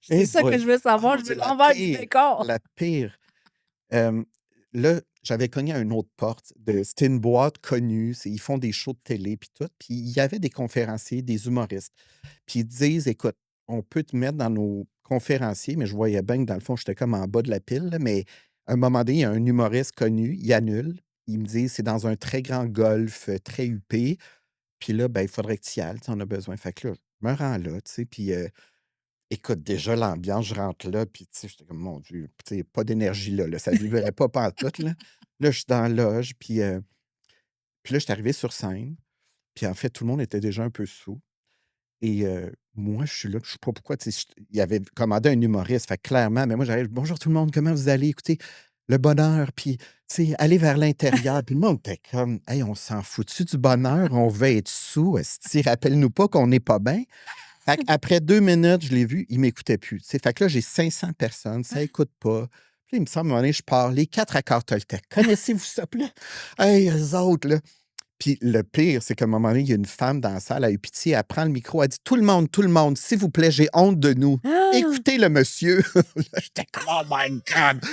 C'est Eh ça que boy! je veux Oh savoir, mon je veux Dieu, la l'envers du pire, décor. la pire. Hem, là, j'avais cogné à une autre porte c'était une boîte connue, ils font des shows de télé puis tout, puis il y avait des conférenciers, des humoristes. Puis ils disent: «Écoute, on peut te mettre dans nos conférenciers», mais je voyais bien que dans le fond, j'étais comme en bas de la pile, là, mais à un moment donné, il y a un humoriste connu, il annule. Il me dit: «C'est dans un très grand golf, très huppé, puis là, ben, il faudrait que tu y ailles, tu sais, on a besoin». Fait que là, je me rends là, tu sais, puis écoute, déjà l'ambiance, je rentre là, puis tu sais, j'étais comme: «Mon Dieu», tu sais, pas d'énergie là, ça vibrait pas pantoute, là. Là, je suis dans la loge, puis là, je suis arrivé sur scène, puis en fait, tout le monde était déjà un peu saoul et moi, je suis là, je sais pas pourquoi, tu sais, il avait commandé un humoriste, fait que clairement, mais moi, j'arrive: «Bonjour tout le monde, comment vous allez? Écoutez, le bonheur, puis tu sais, allez vers l'intérieur». Puis le monde était comme: «Hey, on s'en fout-tu du bonheur? On veut être saoul, esti, rappelle-nous pas qu'on n'est pas bien». Fait qu'après 2 minutes, je l'ai vu, il m'écoutait plus, tu sais. Fait que là, j'ai 500 personnes, ça écoute pas. Puis là, il me semble, à un moment donné, je pars, les 4 accords Toltec. Connaissez-vous ça? Puis là, hey, eux autres, là. Puis le pire, c'est qu'à un moment donné, il y a une femme dans la salle, elle a eu pitié, elle prend le micro, elle dit: tout le monde, s'il vous plaît, j'ai honte de nous. Ah! Écoutez le monsieur». Là, j'étais comme: «Oh my God!»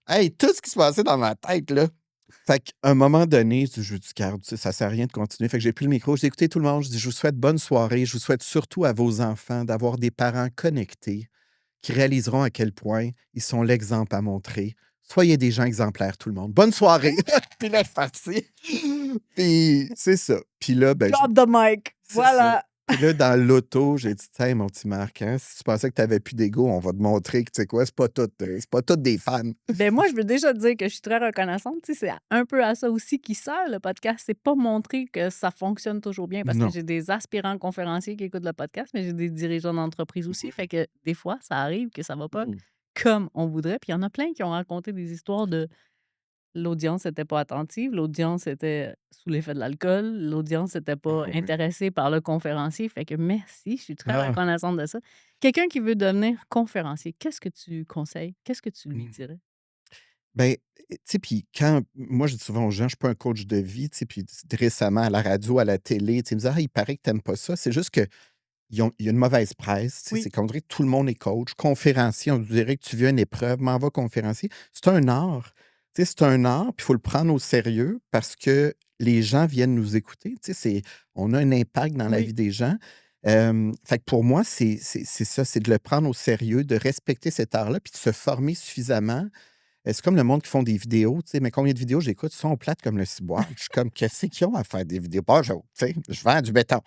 Hey, tout ce qui se passait dans ma tête, là. Fait qu'à un moment donné, je dis: «Garde, tu sais, ça sert à rien de continuer». Fait que j'ai pris le micro, j'ai dit: «Écoutez tout le monde», je dis: «Je vous souhaite bonne soirée. Je vous souhaite surtout à vos enfants d'avoir des parents connectés qui réaliseront à quel point ils sont l'exemple à montrer. Soyez des gens exemplaires, tout le monde. Bonne soirée!» Puis là, je suis parti. Puis c'est ça. Puis là, ben, Drop the mic. c'est ça. Voilà. Puis là, dans l'auto, j'ai dit, tiens, mon petit Marc, hein, si tu pensais que tu n'avais plus d'ego, on va te montrer que, tu sais quoi, c'est pas toutes des fans. Ben moi, je veux déjà te dire que je suis très reconnaissante. Tu sais, c'est un peu à ça aussi qui sert le podcast. C'est pas montrer que ça fonctionne toujours bien parce que Non. j'ai des aspirants conférenciers qui écoutent le podcast, mais j'ai des dirigeants d'entreprise aussi. Fait que des fois, ça arrive que ça va pas Mm. comme on voudrait. Puis il y en a plein qui ont raconté des histoires de l'audience n'était pas attentive, l'audience était sous l'effet de l'alcool, l'audience n'était pas Ah oui. intéressée par le conférencier. Fait que merci, je suis très Ah. reconnaissante de ça. Quelqu'un qui veut devenir conférencier, qu'est-ce que tu conseilles? Qu'est-ce que tu lui Mm. dirais? Ben, tu sais, puis quand moi, je dis souvent aux gens, je suis pas un coach de vie, tu sais, puis récemment, à la radio, à la télé, tu sais, ils me disent, ah, il paraît que t'aimes pas ça. C'est juste que il y a une mauvaise presse. Tu sais, Oui. c'est qu'on dirait que tout le monde est coach. Conférencier, on dirait que tu vis une épreuve, m'en va conférencier. C'est un art. Tu sais, c'est un art, puis il faut le prendre au sérieux parce que les gens viennent nous écouter. Tu sais, on a un impact dans la Oui. vie des gens. Fait que pour moi, c'est ça, c'est de le prendre au sérieux, de respecter cet art-là, puis de se former suffisamment. C'est comme le monde qui font des vidéos, tu sais, mais combien de vidéos j'écoute sont plates comme le ciboire. Je suis comme, qu'est-ce qu'ils ont à faire des vidéos? Pas, tu sais, je vends du béton.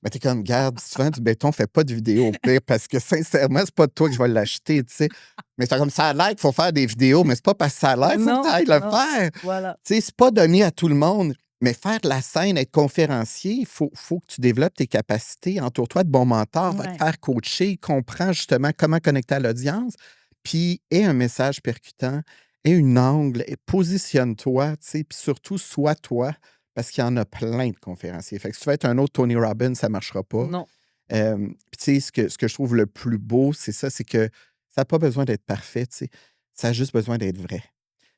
Mais t'es comme, garde, si tu vends du béton, fais pas de vidéo au pire, parce que sincèrement, c'est pas de toi que je vais l'acheter, tu sais. Mais c'est comme ça a l'air qu'il faut faire des vidéos, mais c'est pas parce que ça a l'air qu'il faut que tu Non, ailles le non. faire. Voilà. Tu sais, c'est pas donné à tout le monde. Mais faire de la scène, être conférencier, il faut que tu développes tes capacités. Entoure-toi de bons mentors, va te Ouais. faire coacher, comprends justement comment connecter à l'audience, puis aie un message percutant, aie une angle, et positionne-toi, tu sais, puis surtout, sois toi, parce qu'il y en a plein de conférenciers. Fait que si tu veux être un autre Tony Robbins, ça ne marchera pas. Non. Puis tu sais, ce que je trouve le plus beau, c'est ça, c'est que ça n'a pas besoin d'être parfait, tu sais. Ça a juste besoin d'être vrai.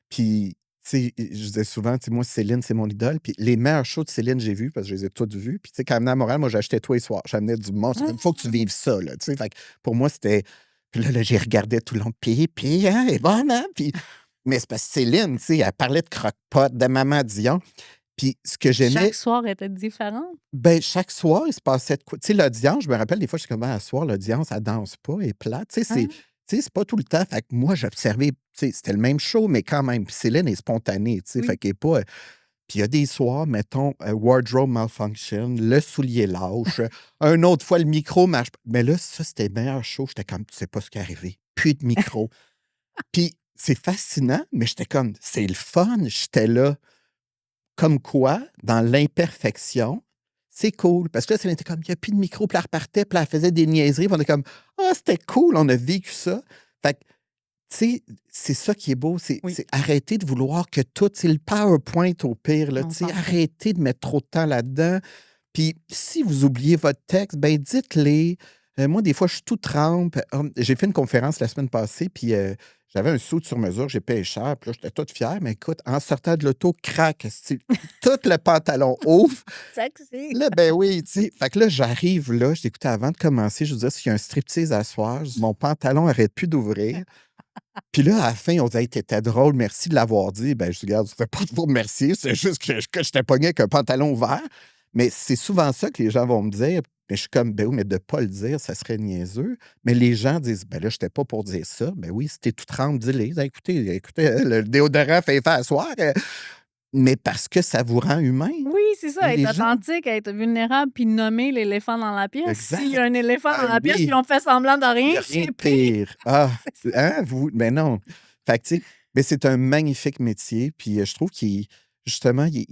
Puis, tu sais, je disais souvent, tu sais, moi, Céline, c'est mon idole. Puis les meilleurs shows de Céline, j'ai vus parce que je les ai tous vus. Puis, tu sais, quand elle venait à Montréal, moi, j'achetais tous les soirs. J'amenais du monde. Il faut que tu vives ça, là. Tu sais, fait que pour moi, c'était. Puis là, j'ai regardé tout le long. Puis, hein, elle est bonne, hein? Puis, mais c'est parce que Céline, tu sais, elle parlait de croque-pot, de Maman Dion. Puis, ce que Chaque j'aimais, soir était différent? ben, chaque soir, il se passait de quoi. Tu sais, l'audience, je me rappelle, des fois, je suis comme, ah, à soir, l'audience, elle danse pas, elle est plate. Hein? Tu sais, c'est pas tout le temps. Fait que moi, j'observais, tu sais, c'était le même show, mais quand même. Puis Céline est spontanée, tu sais, fait Oui. qu'elle est pas. Puis il y a des soirs, mettons, wardrobe malfunction, le soulier lâche, une autre fois, le micro marche pas. Mais là, ça, c'était le meilleur show. J'étais comme, tu sais pas ce qui est arrivé. Puis de micro. Puis c'est fascinant, mais j'étais comme, c'est le fun. J'étais là. Comme quoi, dans l'imperfection, c'est cool. Parce que là, Céline était comme, il n'y a plus de micro, puis elle repartait, puis elle faisait des niaiseries, puis on est comme, ah, c'était cool, on a vécu ça. Fait que, tu sais, c'est ça qui est beau, c'est Oui. arrêter de vouloir que tout, c'est le PowerPoint au pire, là, On tu sais, s'en fout. arrêtez de mettre trop de temps là-dedans. Puis si vous oubliez votre texte, ben dites-les. Moi, des fois, je suis tout trempe. J'ai fait une conférence la semaine passée, puis j'avais un saut sur mesure, j'ai payé cher, puis là, j'étais toute fière, mais écoute, en sortant de l'auto, craque, tout le pantalon ouvre. Sexy. Là, ben oui, tu sais. Fait que là, j'arrive là, je t'écoutais avant de commencer, je veux dire, s'il y a un striptease à soir, je dis, mon pantalon arrête plus d'ouvrir. Puis là, à la fin, on dit, hey, t'étais drôle, merci de l'avoir dit. Ben, je dis, regarde, c'était pas pour me remercier, c'est juste que j'étais pogné avec un pantalon ouvert. Mais c'est souvent ça que les gens vont me dire. Mais je suis comme, ben oui, mais de ne pas le dire, ça serait niaiseux. Mais les gens disent, ben là, je n'étais pas pour dire ça. Ben oui, si t'es tout trempe, dis-le. Écoutez, le déodorant fait effet à soir. Mais parce que ça vous rend humain. Oui, c'est ça, Les être gens. authentique, être vulnérable, puis nommer l'éléphant dans la pièce. Exact. S'il y a un éléphant dans Ah la pièce, oui. puis on fait semblant de Il n'y rien, a rien c'est de pire. pire. Ah, C'est ça. hein, vous, mais non. Fait que, tu sais, mais c'est un magnifique métier. Puis je trouve justement, il est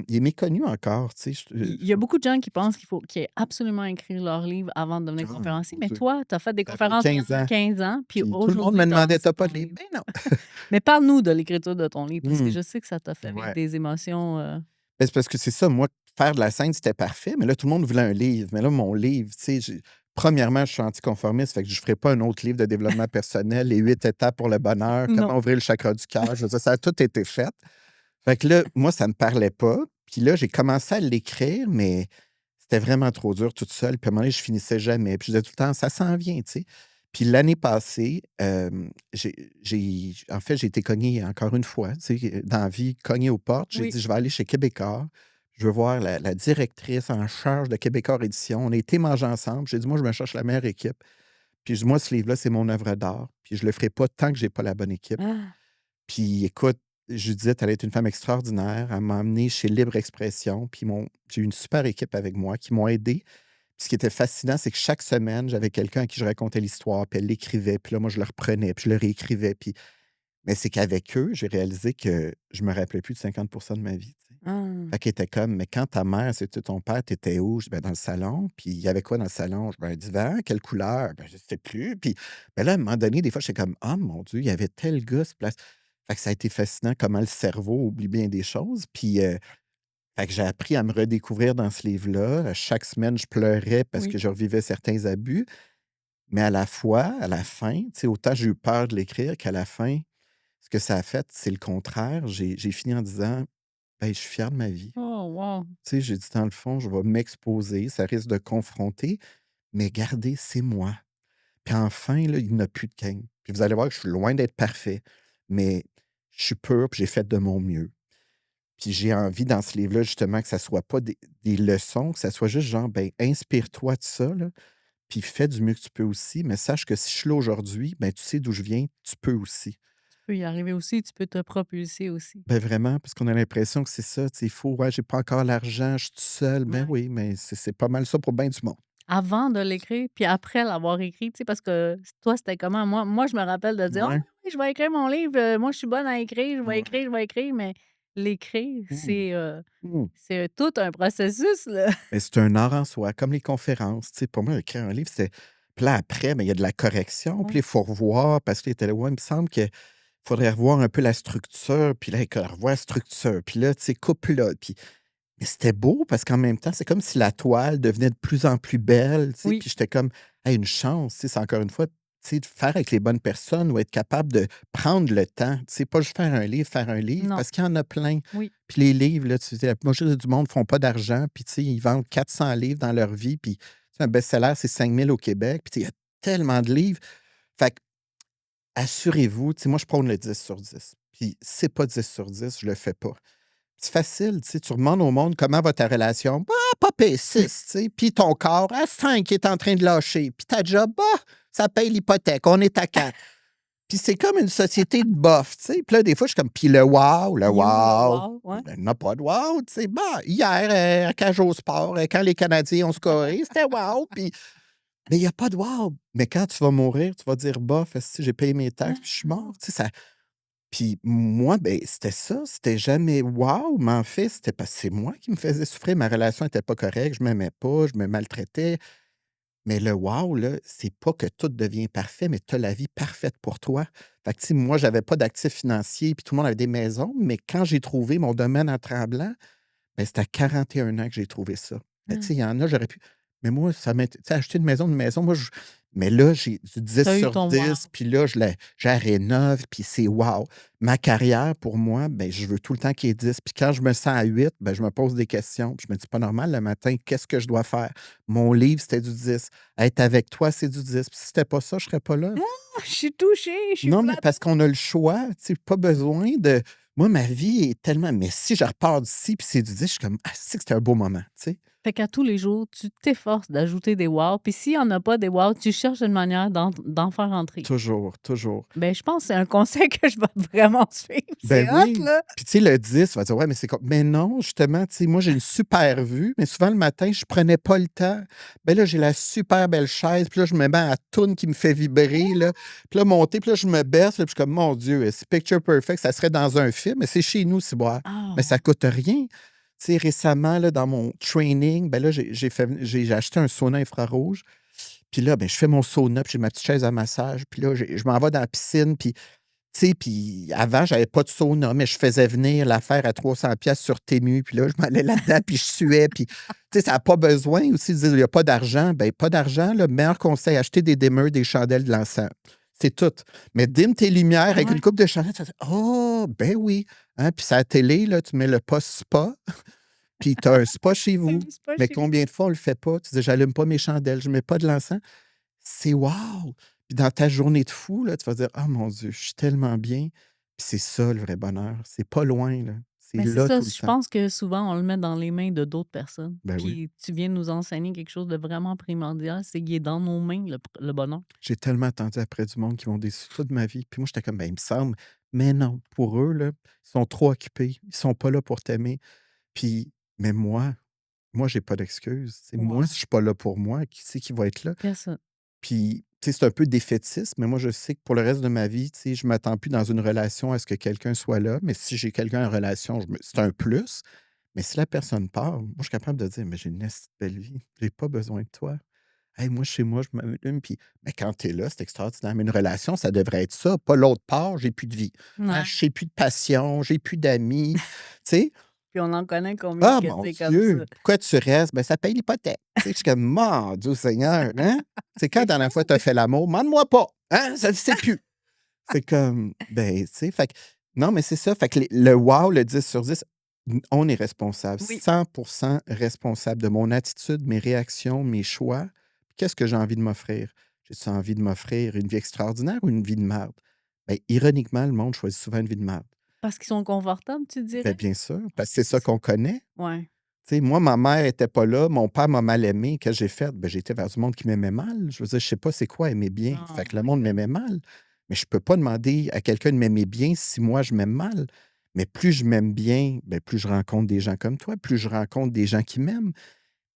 il est méconnu encore. Tu sais. Il y a beaucoup de gens qui pensent qu'il faut absolument écrire leur livre avant de devenir Ah, conférencier. mon Mais Dieu. toi, tu as fait des Ça fait conférences 15 pendant ans. 15 ans, puis Puis tout le monde aujourd'hui, me tu as demandait, lancé t'as pas ton de livre? livre. Ben non. Mais parle-nous de l'écriture de ton livre, parce que Mmh. je sais que ça t'a fait vivre Ouais. des émotions. Ben, c'est parce que c'est ça, moi, faire de la scène, c'était parfait, mais là, tout le monde voulait un livre. Mais là, mon livre, tu sais, premièrement, je suis anticonformiste, fait que je ne ferai pas un autre livre de développement personnel, les 8 étapes pour le bonheur, Non. comment ouvrir le chakra du cœur. Je veux dire, ça a tout été fait. Fait que là, moi, ça ne me parlait pas. Puis là, j'ai commencé à l'écrire, mais c'était vraiment trop dur toute seule. Puis à un moment donné, je finissais jamais. Puis je disais tout le temps, ça s'en vient, tu sais. Puis l'année passée, en fait, j'ai été cogné encore une fois, tu sais, dans la vie, cogné aux portes. J'ai Oui. dit, je vais aller chez Québécois. Je veux voir la directrice en charge de Québécois Édition. On a été manger ensemble. J'ai dit, moi, je me cherche la meilleure équipe. Puis je dis, moi, ce livre-là, c'est mon œuvre d'art. Puis je le ferai pas tant que j'ai pas la bonne équipe. Ah, Puis écoute, Judith, elle est une femme extraordinaire. Elle m'a emmené chez Libre Expression. Puis j'ai eu une super équipe avec moi qui m'ont aidé. Ce qui était fascinant, c'est que chaque semaine, j'avais quelqu'un à qui je racontais l'histoire, puis elle l'écrivait, puis là, moi, je le reprenais, puis je le réécrivais, puis mais c'est qu'avec eux, j'ai réalisé que je me rappelais plus de 50 de ma vie, tu sais. Ah! Fait qu'ils étaient comme: «Mais quand ta mère, c'était ton père, tu étais où?» Je dis: «Ben, dans le salon». «Puis il y avait quoi dans le salon?» Je dis: «Ben, un divan». «Quelle couleur?» «Ben, je sais plus». Puis, ben, là, à un moment donné, des fois, j'étais comme: «Ah mon Dieu, il y avait tel gars, cette place». Fait que ça a été fascinant comment le cerveau oublie bien des choses. Puis, fait que j'ai appris à me redécouvrir dans ce livre-là. Chaque semaine, je pleurais parce Oui. que je revivais certains abus, mais à la fois, à la fin, tu sais, autant j'ai eu peur de l'écrire qu'à la fin, ce que ça a fait, c'est le contraire. J'ai fini en disant: «Ben, je suis fier de ma vie». Oh wow! Tu sais, j'ai dit: «Dans le fond, je vais m'exposer, ça risque de confronter, mais regardez, c'est moi». Puis enfin, là, il n'y en a plus de gang. Puis vous allez voir que je suis loin d'être parfait, mais je suis pur, puis j'ai fait de mon mieux. Puis j'ai envie dans ce livre-là, justement, que ça soit pas des leçons, que ça soit juste genre, ben, inspire-toi de ça, là, puis fais du mieux que tu peux aussi, mais sache que si je suis là aujourd'hui, ben, tu sais d'où je viens, tu peux aussi. Tu peux y arriver aussi, tu peux te propulser aussi. Ben, vraiment, parce qu'on a l'impression que c'est ça, tu sais, il faut: «Ouais, j'ai pas encore l'argent, je suis tout seul». Ben Ouais. oui, mais c'est pas mal ça pour bien du monde. Avant de l'écrire, puis après l'avoir écrit, tu sais, parce que toi, c'était comment? Moi, je me rappelle de dire: «Ah Ouais, oui, je vais écrire mon livre, moi, je suis bonne à écrire, ouais. je vais écrire», mais l'écrire, Mmh. Mmh. c'est tout un processus, là. Mais c'est un art en soi, comme les conférences, tu sais, pour moi, écrire un livre, c'est puis là, après, mais il y a de la correction, puis Ouais. il faut revoir parce qu'il était là: «Ouais, il me semble qu'il faudrait revoir un peu la structure», puis là, écoute, revoir la structure, puis là, tu sais, coupe là, puis mais c'était beau parce qu'en même temps, c'est comme si la toile devenait de plus en plus belle, tu sais, Oui, puis j'étais comme: «Hey, une chance», tu sais, c'est encore une fois, tu sais, de faire avec les bonnes personnes ou être capable de prendre le temps, tu sais, pas juste faire un livre non, parce qu'il y en a plein. oui, Puis les livres, là, tu sais, la majorité du monde ne font pas d'argent, puis tu sais, ils vendent 400 livres dans leur vie, puis tu sais, un best-seller, c'est 5 000 au Québec, puis tu sais, il y a tellement de livres. Fait que assurez-vous, tu sais, moi, je prône le 10/10. Puis si c'est pas 10/10, je le fais pas. C'est facile, tu sais, tu demandes au monde: «Comment va ta relation?» «Bah, pas pire, 6», tu sais, puis ton corps: «Ah, 5, il est en train de lâcher», puis ta job: «Bah, ça paye l'hypothèque, on est à 4». Puis c'est comme une société de bof, tu sais, puis là, des fois, je suis comme: «Puis le il est où le wow?» wow? Ouais. Ben, il n'y en a pas de wow, tu sais. Bah, hier, à Cage au sport, quand les Canadiens ont scoré, c'était wow, puis mais il y a pas de wow. Mais quand tu vas mourir, tu vas dire: «Bof, esti, j'ai payé mes taxes, puis je suis mort», tu sais, ça puis moi, ben, c'était ça, c'était jamais «wow», mais en fait, c'était parce que c'est moi qui me faisais souffrir. Ma relation était pas correcte, je m'aimais pas, je me maltraitais. Mais le «wow», là, c'est pas que tout devient parfait, mais tu as la vie parfaite pour toi. Fait que, tu sais, moi, j'avais pas d'actifs financiers, puis tout le monde avait des maisons, mais quand j'ai trouvé mon domaine à Tremblant, ben, c'était à 41 ans que j'ai trouvé ça. Ben, tu sais, il y en a, j'aurais pu mais moi, ça m'int tu sais, acheter une maison, moi, je mais là, j'ai du 10 Tu as eu sur ton wow. 10, puis là, je la rénove, puis c'est wow. Ma carrière, pour moi, ben, je veux tout le temps qu'il y ait 10, puis quand je me sens à 8, ben, je me pose des questions, puis je me dis: «Pas normal le matin, qu'est-ce que je dois faire?» Mon livre, c'était du 10. Être avec toi, c'est du 10. Puis si c'était pas ça, je serais pas là. Ah! Je suis touchée, je suis Non, mais flattée. parce qu'on a le choix, tu sais, pas besoin de moi, ma vie est tellement mais si je repars d'ici puis c'est du 10, je suis comme: «Ah, c'est que c'était un beau moment», tu sais? Fait qu'à tous les jours, tu t'efforces d'ajouter des wow, puis s'il y en a pas des wow, tu cherches une manière d'en faire entrer. Toujours, toujours. Ben, je pense que c'est un conseil que je vais vraiment suivre. Ben C'est hot, oui. là! Puis tu sais, le 10, tu vas dire: «Ouais, mais c'est comme» mais non, justement, tu sais, moi, j'ai une super vue, mais souvent le matin, je prenais pas le temps. Ben là, j'ai la super belle chaise, puis là, je me mets à la toune qui me fait vibrer, là. Puis là, monter, puis là, je me baisse, là, puis je suis comme: «Mon Dieu, c'est picture perfect, ça serait dans un film, mais c'est chez nous, ciboire». Mais Ah! ça coûte rien. Tu sais, récemment, là, dans mon training, ben là, j'ai acheté un sauna infrarouge. Puis là, ben, je fais mon sauna, puis j'ai ma petite chaise à massage, puis là, je m'en vais dans la piscine, puis tu sais, puis avant, j'avais pas de sauna, mais je faisais venir l'affaire à 300 $ sur Temu, puis là, je m'allais là-dedans, puis je suais, puis tu sais, ça a pas besoin aussi de dire: «Il y a pas d'argent». Ben, pas d'argent, le meilleur conseil, acheter des dimmers, des chandelles, de l'encens. C'est tout. Mais dim tes lumières Ah avec une ouais? coupe de chandelles, tu vas dire: «Oh, ben oui», hein, puis c'est à la télé, là, tu mets le post spa, puis tu as un spa chez vous. C'est pas Mais chez combien de fois on le fait pas? Tu dis: «J'allume pas mes chandelles, je mets pas de l'encens». C'est wow! Puis dans ta journée de fou, là, tu vas dire: «Ah mon Dieu, je suis tellement bien». Puis c'est ça le vrai bonheur. C'est pas loin, là. C'est Mais c'est là ça, tout le je temps. pense que souvent, on le met dans les mains de d'autres personnes. Ben oui. Puis tu viens de nous enseigner quelque chose de vraiment primordial, c'est qu'il est dans nos mains, le bonheur. J'ai tellement attendu après du monde qui m'ont déçu toute ma vie. Puis moi, j'étais comme: «Ben, il me semble». Mais non, pour eux, là, ils sont trop occupés. Ils sont pas là pour t'aimer. Puis mais moi moi, j'ai pas d'excuse. Tu sais, moi, Wow. si je suis pas là pour moi, qui c'est qui va être là? Personne. Puis, tu sais, c'est un peu défaitiste, mais moi, je sais que pour le reste de ma vie, tu sais, je m'attends plus dans une relation à ce que quelqu'un soit là. Mais si j'ai quelqu'un en relation, c'est un plus. Mais si la personne part, moi, je suis capable de dire, mais j'ai une esti de belle vie. J'ai pas besoin de toi. Hey, moi, chez moi, je m'allume. Puis, mais quand tu es là, c'est extraordinaire. Mais une relation, ça devrait être ça, pas l'autre part, j'ai plus de vie. Hein, Ouais. j'ai plus de passion, j'ai plus d'amis. Tu sais, Puis on en connaît combien ah que mon c'est comme Dieu, ça? pourquoi tu restes? Ben, ça paye l'hypothèque. Tu sais, je suis comme, mon Dieu Seigneur, hein? C'est quand la C'est dernière fois fou! tu as fait l'amour? Demande-moi pas. Hein? Ça ne sait plus. C'est comme, ben, tu sais, fait que, non, mais c'est ça. Fait que le wow, le 10 sur 10, on est responsable, Oui. 100% responsable de mon attitude, mes réactions, mes choix. Qu'est-ce que j'ai envie de m'offrir? J'ai envie de m'offrir une vie extraordinaire ou une vie de merde? Ben, ironiquement, le monde choisit souvent une vie de merde. Parce qu'ils sont confortables, tu Ben, dirais? bien sûr, parce que c'est C'est ça ça. qu'on connaît. Ouais. Tu sais, moi, ma mère était pas là, mon père m'a mal aimé. Qu'est-ce que j'ai fait? Ben, j'ai été vers du monde qui m'aimait mal. Je veux dire, je sais pas c'est quoi aimer bien. Oh Fait que le my monde God. m'aimait mal. Mais je peux pas demander à quelqu'un de m'aimer bien si moi, je m'aime mal. Mais plus je m'aime bien, ben, plus je rencontre des gens comme toi, plus je rencontre des gens qui m'aiment.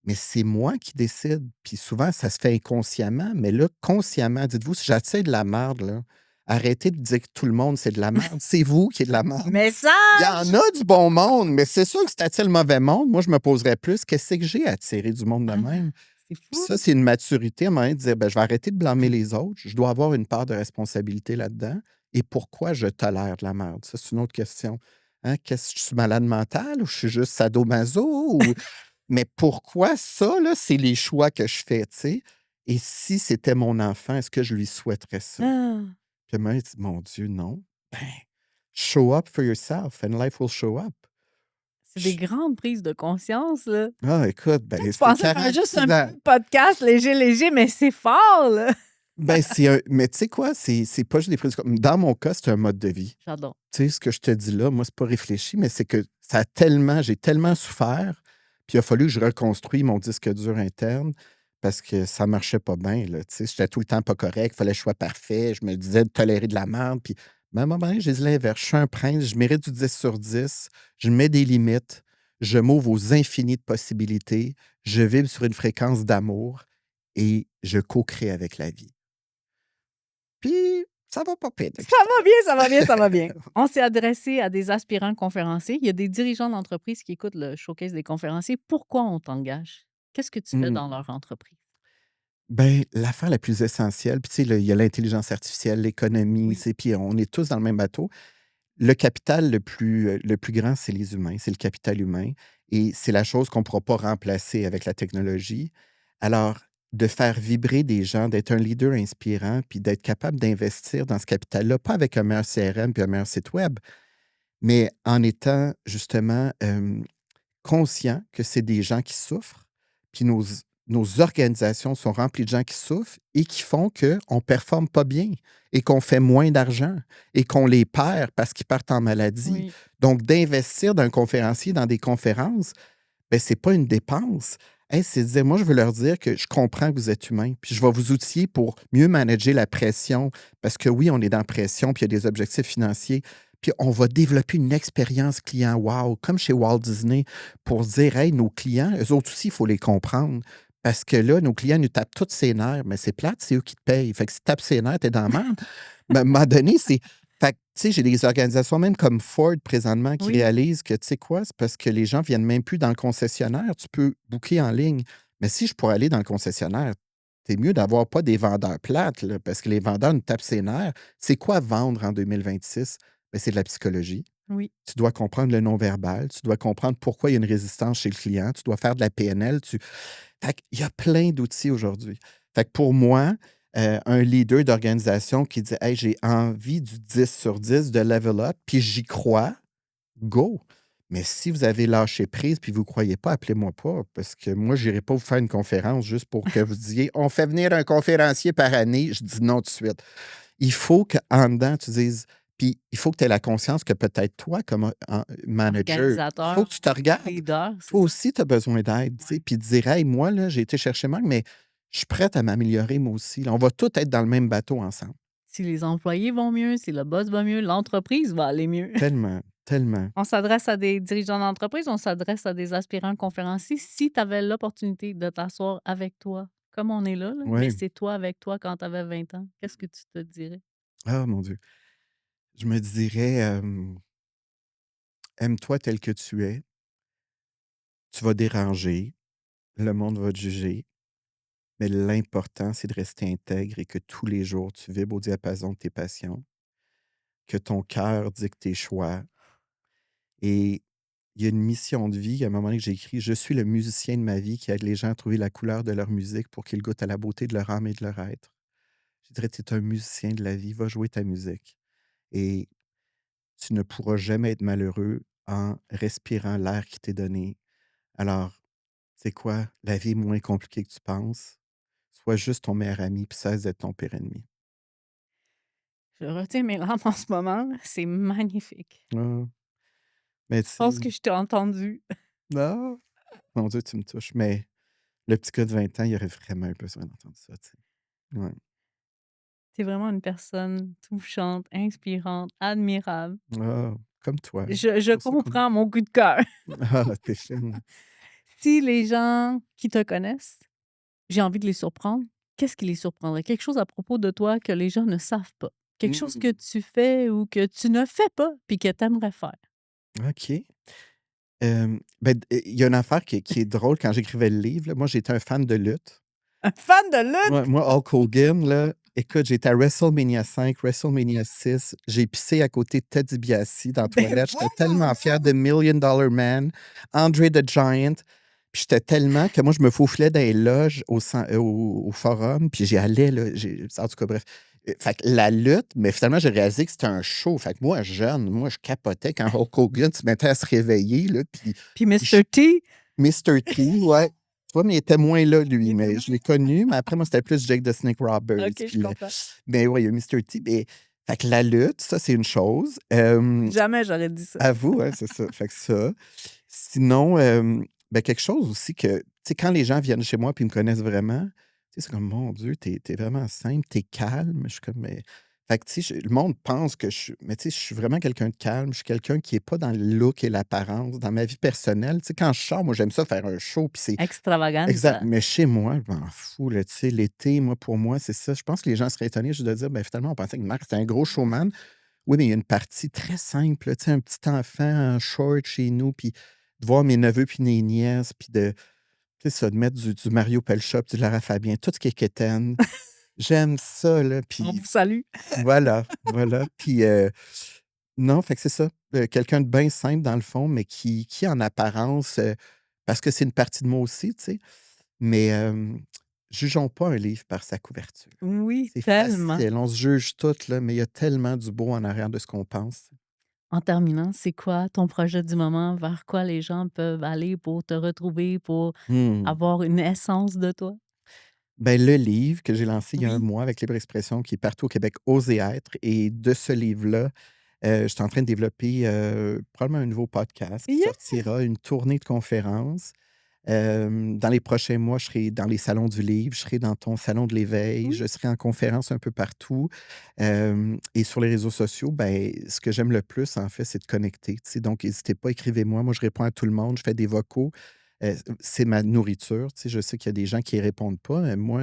Mais c'est moi qui décide. Puis souvent, ça se fait inconsciemment. Mais là, consciemment, dites-vous, si j'attire de la merde, là, arrêtez de dire que tout le monde, c'est de la merde. C'est vous qui êtes de la merde. Il y en Message! a du bon monde, mais c'est sûr que si tu attires le mauvais monde, moi, je me poserais plus, qu'est-ce que j'ai à attirer du monde de Ah, même? c'est Puis fou! ça, c'est une maturité à un moment donné de dire, ben, je vais arrêter de blâmer les autres. Je dois avoir une part de responsabilité là-dedans. Et pourquoi je tolère de la merde? Ça, c'est une autre question. Hein? Qu'est-ce que je suis malade mental ou je suis juste sadomaso? Mais pourquoi ça, là, c'est les choix que je fais, tu sais? Et si c'était mon enfant, est-ce que je lui souhaiterais ça? Ah! Puis à un moment donné, tu dis, mon Dieu, non. Ben, show up for yourself and life will show up. C'est des grandes prises de conscience, là. Ah, écoute, Toi, ben, tu c'est pensais faire juste 46 un ans. petit podcast léger, léger, mais c'est fort, là! Ben, mais tu sais quoi? C'est pas juste des prises dans mon cas, c'est un mode de vie. J'adore. Tu sais, ce que je te dis là, moi, c'est pas réfléchi, mais c'est que j'ai tellement souffert, puis il a fallu que je reconstruise mon disque dur interne parce que ça marchait pas bien, là. Tu sais, j'étais tout le temps pas correct, il fallait que je sois parfait. Je me disais de tolérer de la merde. Puis, mais à un moment donné, j'ai dit l'inverse. Je suis un prince, je mérite du 10 sur 10, je mets des limites, je m'ouvre aux infinies de possibilités, je vibre sur une fréquence d'amour et je co-crée avec la vie. Puis, ça va pas pire Ça depuis ce va bien, ça va bien, ça va bien. temps-là. On s'est adressé à des aspirants conférenciers. Il y a des dirigeants d'entreprise qui écoutent le showcase des conférenciers. Pourquoi on t'engage? Qu'est-ce que tu fais Mmh. dans leur entreprise? Ben, l'affaire la plus essentielle, puis tu sais, là, il y a l'intelligence artificielle, l'économie, tu Oui. sais, puis on est tous dans le même bateau. Le capital le plus grand, c'est les humains, c'est le capital humain et c'est la chose qu'on ne pourra pas remplacer avec la technologie. Alors, de faire vibrer des gens, d'être un leader inspirant, puis d'être capable d'investir dans ce capital-là, pas avec un meilleur CRM puis un meilleur site web, mais en étant justement conscient que c'est des gens qui souffrent, puis nos organisations sont remplies de gens qui souffrent et qui font qu'on ne performe pas bien et qu'on fait moins d'argent et qu'on les perd parce qu'ils partent en maladie. Oui. Donc, d'investir d'un conférencier dans des conférences, ben, ce n'est pas une dépense. Hey, c'est de dire, moi, je veux leur dire que je comprends que vous êtes humain, puis je vais vous outiller pour mieux manager la pression, parce que oui, on est dans la pression, puis il y a des objectifs financiers, puis on va développer une expérience client wow, comme chez Walt Disney, pour se dire, hey, nos clients, eux autres aussi, il faut les comprendre. Parce que là, nos clients nous tapent tous ses nerfs, mais c'est plate, c'est eux qui te payent. Fait que si tu tapes ses nerfs, t'es dans la merde. Mais à un moment donné, c'est. Fait que, tu sais, j'ai des organisations même comme Ford présentement qui Oui. réalisent que, tu sais quoi, c'est parce que les gens viennent même plus dans le concessionnaire. Tu peux booker en ligne. Mais si je pourrais aller dans le concessionnaire, c'est mieux d'avoir pas des vendeurs plates, là, parce que les vendeurs nous tapent ses nerfs. C'est quoi vendre en 2026? Ben, c'est de la psychologie. Oui. Tu dois comprendre le non-verbal. Tu dois comprendre pourquoi il y a une résistance chez le client. Tu dois faire de la PNL. Fait qu'il y a plein d'outils aujourd'hui. Fait que pour moi, un leader d'organisation qui dit hey, j'ai envie du 10 sur 10 de level up, puis j'y crois, go. Mais si vous avez lâché prise puis vous ne croyez pas, appelez-moi pas, parce que moi, je n'irai pas vous faire une conférence juste pour que vous disiez on fait venir un conférencier par année. Je dis non tout de suite. Il faut qu'en dedans, tu dises, puis il faut que tu aies la conscience que peut-être toi, comme manager, il faut Organisateur, que tu te regardes. leader, c'est Toi ça? aussi, tu as besoin d'aide, tu sais, Ouais. puis de dire, hey, moi, là, j'ai été chercher Marc, mais je suis prête à m'améliorer, moi aussi. Là. On va tous être dans le même bateau ensemble. Si les employés vont mieux, si le boss va mieux, l'entreprise va aller mieux. Tellement. tellement. On s'adresse à des dirigeants d'entreprise, on s'adresse à des aspirants conférenciers. Si tu avais l'opportunité de t'asseoir avec toi, comme on est là, mais Ouais. c'est toi avec toi quand tu avais 20 ans, qu'est-ce que tu te dirais? Ah mon Dieu. Je me dirais, aime-toi tel que tu es. Tu vas déranger, le monde va te juger, mais l'important, c'est de rester intègre et que tous les jours, tu vibres au diapason de tes passions, que ton cœur dicte tes choix. Et il y a une mission de vie. À un moment donné, que j'ai écrit: «Je suis le musicien de ma vie qui aide les gens à trouver la couleur de leur musique pour qu'ils goûtent à la beauté de leur âme et de leur être». Je dirais: «Tu es un musicien de la vie, va jouer ta musique et tu ne pourras jamais être malheureux en respirant l'air qui t'est donné. Alors, c'est quoi? La vie est moins compliquée que tu penses. Sois juste ton meilleur ami, puis cesse d'être ton pire ennemi». Je retiens mes larmes en ce moment, c'est magnifique. Ah, mais tu Je pense sais que je t'ai entendu. ah! Mon Dieu, tu me touches, mais le petit gars de 20 ans, il aurait vraiment eu besoin d'entendre ça, tu sais. Ouais. Tu es vraiment une personne touchante, inspirante, admirable. Ah, comme toi. Je Pour ça qu'on comprends mon coup de cœur. ah, tu fine. Si les gens qui te connaissent, j'ai envie de les surprendre, qu'est-ce qui les surprendrait? Quelque chose à propos de toi que les gens ne savent pas? Quelque chose que Mmh. tu fais ou que tu ne fais pas puis que tu aimerais faire? OK. Ben, il y a une affaire qui est drôle quand j'écrivais le livre, là. Moi, j'étais un fan de lutte. Un fan de lutte? Moi, Hulk Hogan, là, écoute, j'étais à WrestleMania 5, WrestleMania 6. J'ai pissé à côté de Ted DiBiase dans la Ben toilette. J'étais voyons tellement fier donc! de Million Dollar Man, Andre the Giant. Puis j'étais tellement que moi, je me faufilais dans les loges au forum, puis j'y allais, là. En tout cas, bref. Fait que la lutte, mais finalement, j'ai réalisé que c'était un show. Fait que moi, jeune, moi, je capotais quand Hulk Hogan se mettait à se réveiller, là, Puis puis Mr. T? Mr. T, ouais. Tu vois, mais il était moins là, Il lui, était mais moins je l'ai connu, mais après, moi, c'était plus Jake the Snake Roberts. OK, je Puis comprends. mais ouais, il y a Mr. T. Mais, fait que la lutte, ça, c'est une chose. Jamais j'aurais dit ça. À vous, hein, c'est ça. Fait que ça. Sinon, ben, quelque chose aussi que, tu sais, quand les gens viennent chez moi puis me connaissent vraiment, tu sais, c'est comme, mon Dieu, t'es vraiment simple, t'es calme. Je suis comme, mais. Fait que, tu sais, le monde pense que je suis. Mais, tu sais, je suis vraiment quelqu'un de calme. Je suis quelqu'un qui n'est pas dans le look et l'apparence. Dans ma vie personnelle, tu sais, quand je sors, moi, j'aime ça faire un show. Puis c'est. Exact. Extravaganza. Mais chez moi, je m'en fous, là, tu sais, l'été, moi, pour moi, c'est ça. Je pense que les gens seraient étonnés juste de dire, ben, finalement, on pensait que Marc, c'était un gros showman. Oui, mais il y a une partie très simple, là, tu sais, un petit enfant en short chez nous, puis de voir mes neveux puis mes nièces, puis de, tu sais, ça, de mettre du Mario Pelcha, puis du Lara Fabian, tout ce qui est quétaine. J'aime ça, là, On puis vous salue. voilà, voilà. Puis non, fait que c'est ça. Quelqu'un de bien simple, dans le fond, mais qui en apparence, parce que c'est une partie de moi aussi, tu sais, mais jugeons pas un livre par sa couverture. Oui, C'est tellement. facile, on se juge toutes, là, mais il y a tellement du beau en arrière de ce qu'on pense. En terminant, c'est quoi ton projet du moment? Vers quoi les gens peuvent aller pour te retrouver, pour Mmh. avoir une essence de toi? Ben, le livre que j'ai lancé il y a un Oui. mois avec Libre Expression, qui est partout au Québec, Oser être. Et de ce livre-là, je suis en train de développer probablement un nouveau podcast qui Yeah! sortira, une tournée de conférences. Dans les prochains mois, je serai dans les salons du livre, je serai dans ton salon de l'éveil, Oui. je serai en conférence un peu partout. Et sur les réseaux sociaux, ben, ce que j'aime le plus, en fait, c'est de connecter. Tu sais. Donc, n'hésitez pas, écrivez-moi. Moi, je réponds à tout le monde, je fais des vocaux. C'est ma nourriture. Tu sais. Je sais qu'il y a des gens qui ne répondent pas. Moi,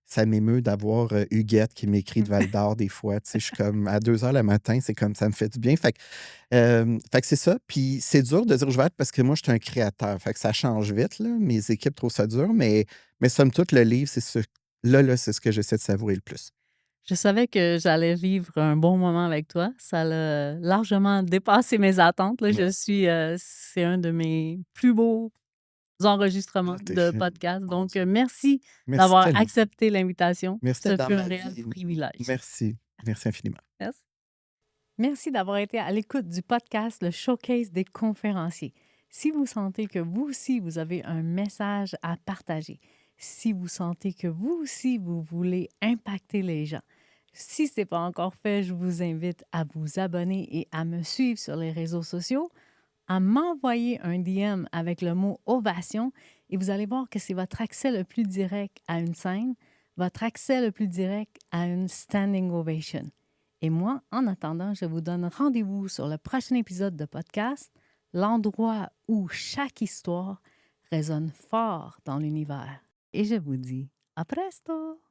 ça m'émeut d'avoir Huguette qui m'écrit de Val d'Or des fois. Tu sais. Je suis comme à 2 heures le matin, c'est comme ça me fait du bien. Fait que c'est ça. Puis c'est dur de dire je vais être parce que moi, je suis un créateur. Fait que ça change vite, là. Mes équipes trouvent ça dur, mais somme toute, le livre, c'est ce. Là, c'est ce que j'essaie de savourer le plus. Je savais que j'allais vivre un bon moment avec toi. Ça l'a largement dépassé mes attentes, là. Ouais. C'est un de mes plus beaux enregistrements Ah, t'es de fine. podcast. Mon Donc, Dieu. merci Merci d'avoir tellement. accepté l'invitation. Merci d'être Ce dans fut un ma réel vie. privilège. Merci. Merci infiniment. Merci. Merci d'avoir été à l'écoute du podcast Le Showcase des conférenciers. Si vous sentez que vous aussi, vous avez un message à partager, si vous sentez que vous aussi, vous voulez impacter les gens, si ce n'est pas encore fait, je vous invite à vous abonner et à me suivre sur les réseaux sociaux, à m'envoyer un DM avec le mot ovation et vous allez voir que c'est votre accès le plus direct à une scène, votre accès le plus direct à une standing ovation. Et moi, en attendant, je vous donne rendez-vous sur le prochain épisode de podcast, l'endroit où chaque histoire résonne fort dans l'univers. Et je vous dis à presto!